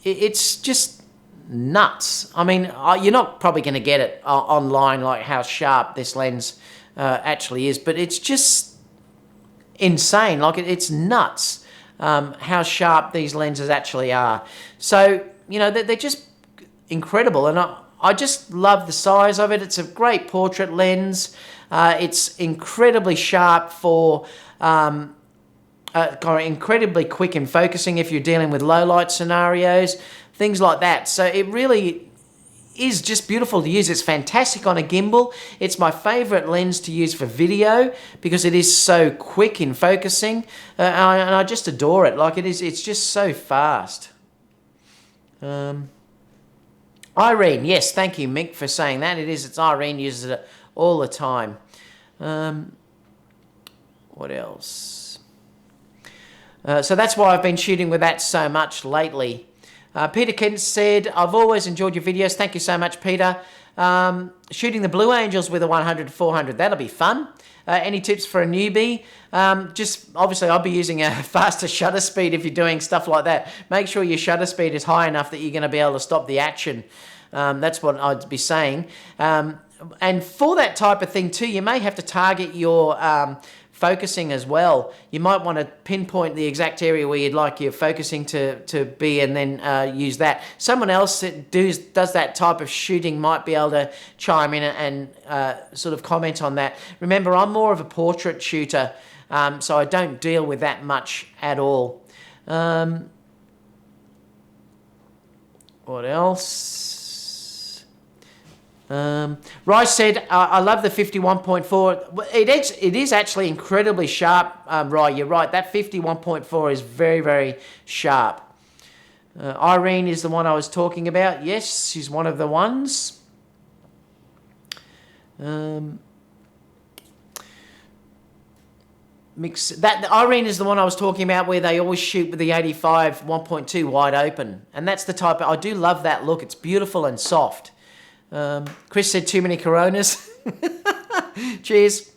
It's just nuts. I mean, you're not probably going to get it online, like how sharp this lens actually is, but it's just insane. Like, it's nuts how sharp these lenses actually are. So, you know, they're just incredible, and I just love the size of it. It's a great portrait lens. It's incredibly sharp for incredibly quick in focusing if you're dealing with low light scenarios, things like that. So it really is just beautiful to use. It's fantastic on a gimbal. It's my favorite lens to use for video because it is so quick in focusing, and I just adore it. Like, it's just so fast. Irene, yes, thank you, Mick, for saying that. It's Irene uses it all the time. What else? So that's why I've been shooting with that so much lately. Peter Kent said, I've always enjoyed your videos. Thank you so much, Peter. Shooting the Blue Angels with a 100-400, that'll be fun. Any tips for a newbie? Just obviously I'll be using a faster shutter speed if you're doing stuff like that. Make sure your shutter speed is high enough that you're going to be able to stop the action. That's what I'd be saying. And for that type of thing too, you may have to target your focusing as well. You might want to pinpoint the exact area where you'd like your focusing to be, and then use that. Someone else that does that type of shooting might be able to chime in and sort of comment on that. Remember, I'm more of a portrait shooter, so I don't deal with that much at all. What else? Rice said, I love the 51.4. It is actually incredibly sharp, Rye. You're right. That 51.4 is very, very sharp. Irene is the one I was talking about. Yes, she's one of the ones. Irene is the one I was talking about where they always shoot with the 85 1.2 wide open. And that's the type I do love that look. It's beautiful and soft. Chris said too many Coronas. Cheers.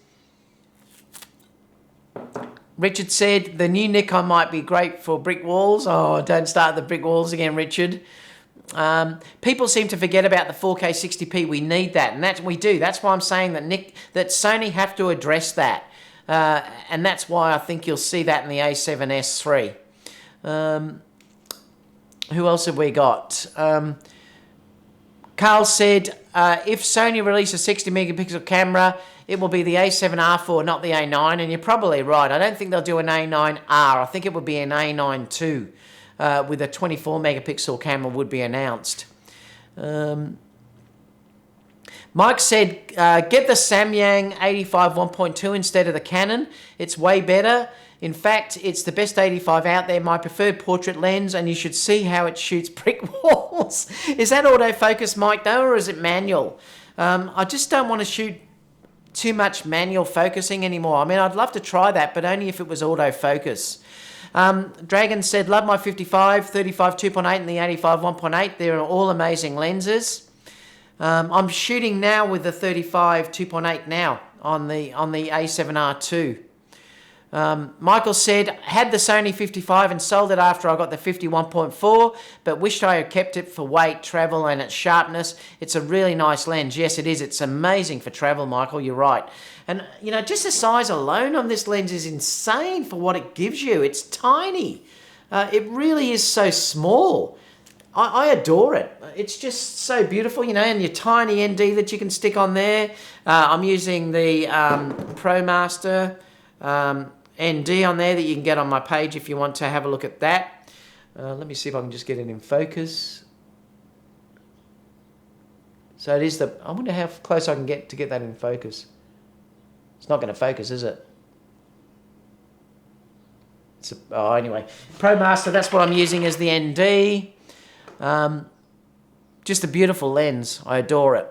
Richard said the new Nikon might be great for brick walls. Oh, don't start the brick walls again, Richard. People seem to forget about the 4K 60p. We need that, and we do. That's why I'm saying that Sony have to address that, and that's why I think you'll see that in the A7S III. Who else have we got? Carl said, if Sony release a 60 megapixel camera, it will be the A7R4, not the A9, and you're probably right. I don't think they'll do an A9R. I think it would be an A9 II, with a 24 megapixel camera would be announced. Mike said, get the Samyang 85 1.2 instead of the Canon. It's way better. In fact, it's the best 85 out there, my preferred portrait lens, and you should see how it shoots brick walls. Is that autofocus, Mike, though, or is it manual? I just don't want to shoot too much manual focusing anymore. I mean, I'd love to try that, but only if it was autofocus. Dragon said, love my 55, 35 2.8 and the 85 1.8. They're all amazing lenses. I'm shooting now with the 35 2.8 now on the A7R II. Michael said, had the Sony 55 and sold it after I got the 51.4, but wished I had kept it for weight, travel, and its sharpness. It's a really nice lens. Yes, it is. It's amazing for travel, Michael. You're right. And, you know, just the size alone on this lens is insane for what it gives you. It's tiny. It really is so small. I adore it. It's just so beautiful, you know, and your tiny ND that you can stick on there. I'm using the ProMaster ND on there that you can get on my page if you want to have a look at that. Let me see if I can just get it in focus. So it is the, I wonder how close I can get to get that in focus. It's not going to focus, is it? Anyway, ProMaster, that's what I'm using as the ND. Just a beautiful lens. I adore it.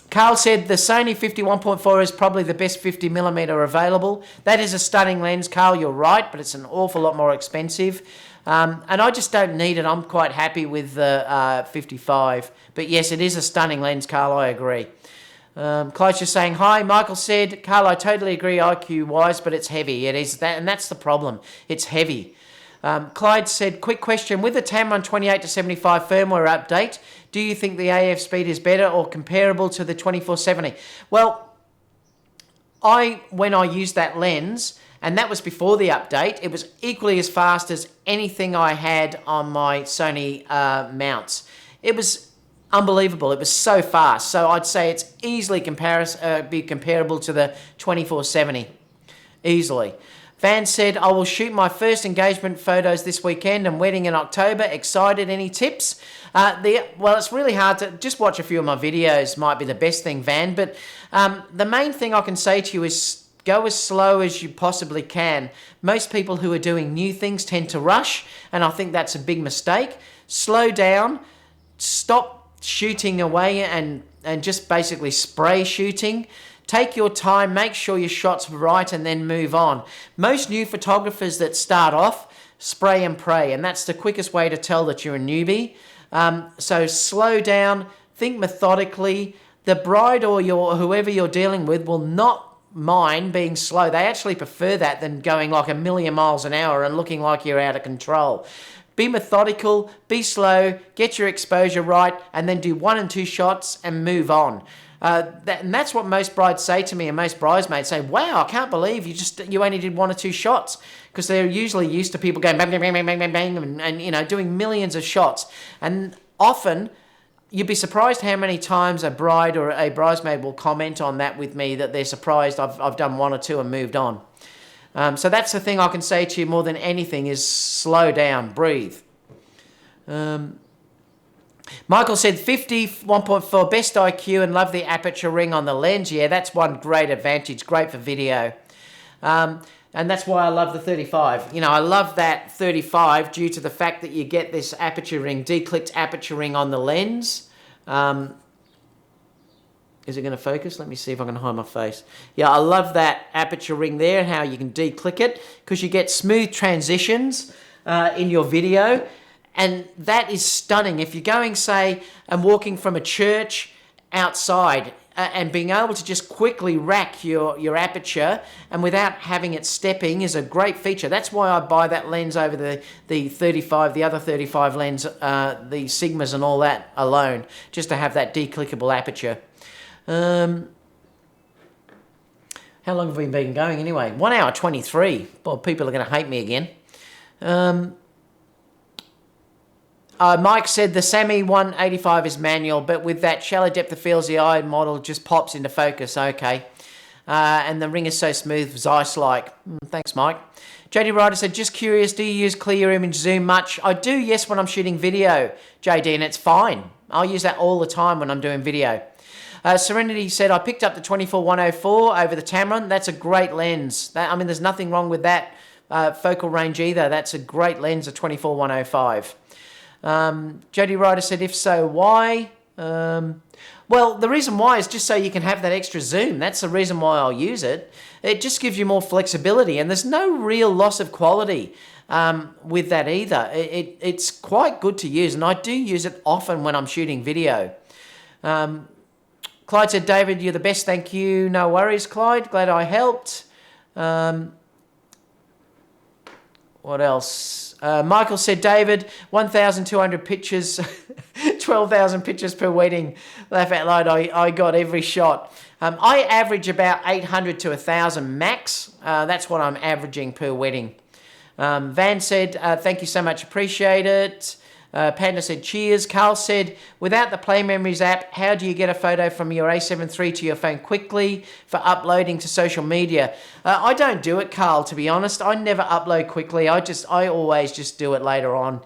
Carl said the Sony 51.4 is probably the best 50mm available. That is a stunning lens, Carl, you're right, but it's an awful lot more expensive. And I just don't need it. I'm quite happy with the 55. But yes, it is a stunning lens, Carl, I agree. Clyde's just saying, hi, Michael said, Carl, I totally agree IQ-wise, but it's heavy. It is that, and that's the problem. It's heavy. Clyde said, quick question, with the Tamron 28 to 75 firmware update, do you think the AF speed is better or comparable to the 2470? Well, when I used that lens, and that was before the update, it was equally as fast as anything I had on my Sony mounts. It was unbelievable. It was so fast. So I'd say it's easily be comparable to the 2470. Easily. Van said, I will shoot my first engagement photos this weekend and wedding in October. Excited? Any tips? Well, it's really hard to just watch a few of my videos might be the best thing, Van. But the main thing I can say to you is go as slow as you possibly can. Most people who are doing new things tend to rush, and I think that's a big mistake. Slow down. Stop shooting away and just basically spray shooting. Take your time, make sure your shot's right, and then move on. Most new photographers that start off spray and pray, and that's the quickest way to tell that you're a newbie. So slow down, think methodically. The bride or whoever you're dealing with will not mind being slow. They actually prefer that than going like a million miles an hour and looking like you're out of control. Be methodical, be slow, get your exposure right, and then do 1 and 2 shots and move on. And that's what most brides say to me, and most bridesmaids say, wow, I can't believe you only did 1 or 2 shots, because they're usually used to people going bang, bang, bang, bang, bang, bang, bang, and you know, doing millions of shots. And often, you'd be surprised how many times a bride or a bridesmaid will comment on that with me, that they're surprised I've done 1 or 2 and moved on. So that's the thing I can say to you more than anything is slow down, breathe. Michael said 51.4 best IQ and love the aperture ring on the lens. Yeah, that's one great advantage, great for video. And that's why I love the 35. You know, I love that 35 due to the fact that you get this aperture ring, declicked aperture ring on the lens. Is it going to focus? Let me see if I can hide my face. Yeah, I love that aperture ring there, how you can declick it, because you get smooth transitions in your video. And that is stunning. If you're going, say, and walking from a church outside and being able to just quickly rack your aperture and without having it stepping is a great feature. That's why I buy that lens over the 35, the other 35 lens, the Sigmas and all that alone, just to have that declickable aperture. How long have we been going anyway? 1 hour 23. Well, people are going to hate me again. Mike said the Sammy 185 is manual, but with that shallow depth of field, the eye model just pops into focus. Okay. And the ring is so smooth, Zeiss-like. Thanks, Mike. JD Ryder said, just curious, do you use clear image zoom much? I do, yes, when I'm shooting video, JD, and it's fine. I'll use that all the time when I'm doing video. Serenity said, I picked up the 24-104 over the Tamron. That's a great lens. There's nothing wrong with that focal range either. That's a great lens, a 24-105. Jody Ryder said, if so, why? Well, the reason why is just so you can have that extra zoom. That's the reason why I'll use it. It just gives you more flexibility, and there's no real loss of quality with that either. It's quite good to use, and I do use it often when I'm shooting video. Clyde said, David, you're the best, thank you. No worries, Clyde. Glad I helped. What else? Michael said, David, 1,200 pictures, 12,000 pictures per wedding. Laugh out loud, I got every shot. I average about 800 to 1,000 max. That's what I'm averaging per wedding. Van said, thank you so much, appreciate it. Panda said, cheers. Carl said, without the Play Memories app, how do you get a photo from your A7 III to your phone quickly for uploading to social media? I don't do it, Carl, to be honest. I never upload quickly. I always just do it later on.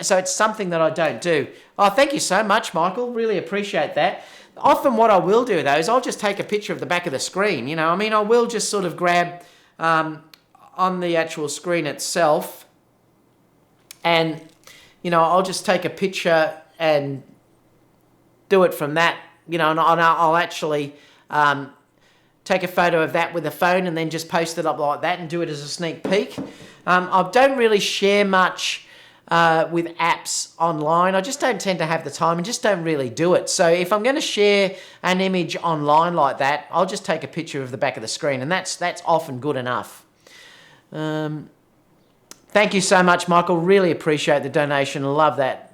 So it's something that I don't do. Oh, thank you so much, Michael. Really appreciate that. Often what I will do, though, is I'll just take a picture of the back of the screen. You know, I mean, I will just sort of grab on the actual screen itself and, you know, I'll just take a picture and do it from that, you know, and I'll actually take a photo of that with a phone and then just post it up like that and do it as a sneak peek. I don't really share much with apps online. I just don't tend to have the time and just don't really do it. So if I'm going to share an image online like that, I'll just take a picture of the back of the screen, and that's often good enough. Thank you so much, Michael. Really appreciate the donation. Love that.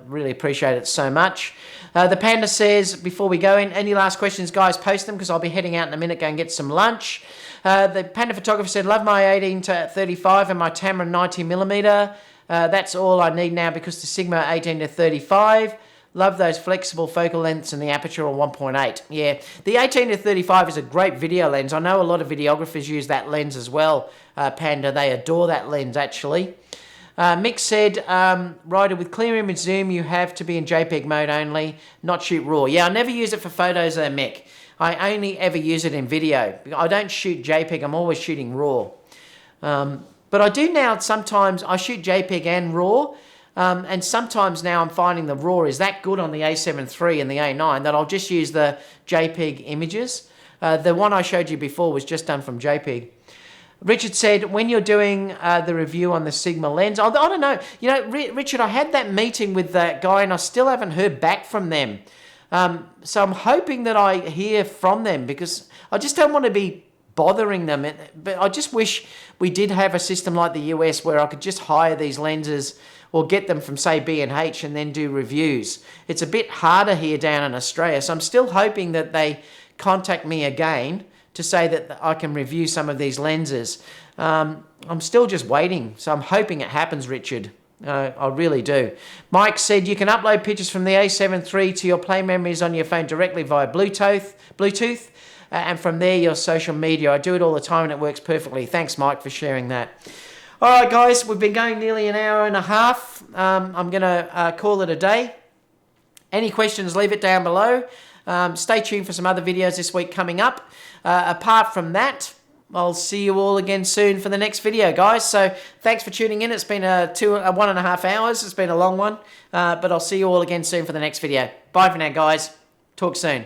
Really appreciate it so much. The Panda says, before we go in, any last questions, guys, post them because I'll be heading out in a minute, go and get some lunch. The Panda Photographer said, love my 18-35 and my Tamron 90mm. That's all I need now because the Sigma 18-35. Love those flexible focal lengths and the aperture on 1.8. Yeah, the 18-35 is a great video lens. I know a lot of videographers use that lens as well, Panda. They adore that lens, actually. Mick said, Ryder, with clear image zoom, you have to be in JPEG mode only, not shoot RAW. Yeah, I never use it for photos there, Mick. I only ever use it in video. I don't shoot JPEG. I'm always shooting RAW. But I do now sometimes, I shoot JPEG and RAW. And sometimes now I'm finding the RAW is that good on the A7 III and the A9 that I'll just use the JPEG images. The one I showed you before was just done from JPEG. Richard said, when you're doing the review on the Sigma lens, I don't know. You know, Richard, I had that meeting with that guy and I still haven't heard back from them. So I'm hoping that I hear from them because I just don't want to be bothering them. But I just wish we did have a system like the US where I could just hire these lenses or get them from, say, B&H and then do reviews. It's a bit harder here down in Australia, so I'm still hoping that they contact me again to say that I can review some of these lenses. I'm still just waiting, so I'm hoping it happens, Richard. I really do. Mike said you can upload pictures from the A7 III to your Play Memories on your phone directly via Bluetooth, and from there your social media. I do it all the time and it works perfectly. Thanks, Mike, for sharing that. All right, guys, we've been going nearly an hour and a half. I'm going to call it a day. Any questions, leave it down below. Stay tuned for some other videos this week coming up. Apart from that, I'll see you all again soon for the next video, guys. So thanks for tuning in. It's been 1.5 hours. It's been a long one, but I'll see you all again soon for the next video. Bye for now, guys. Talk soon.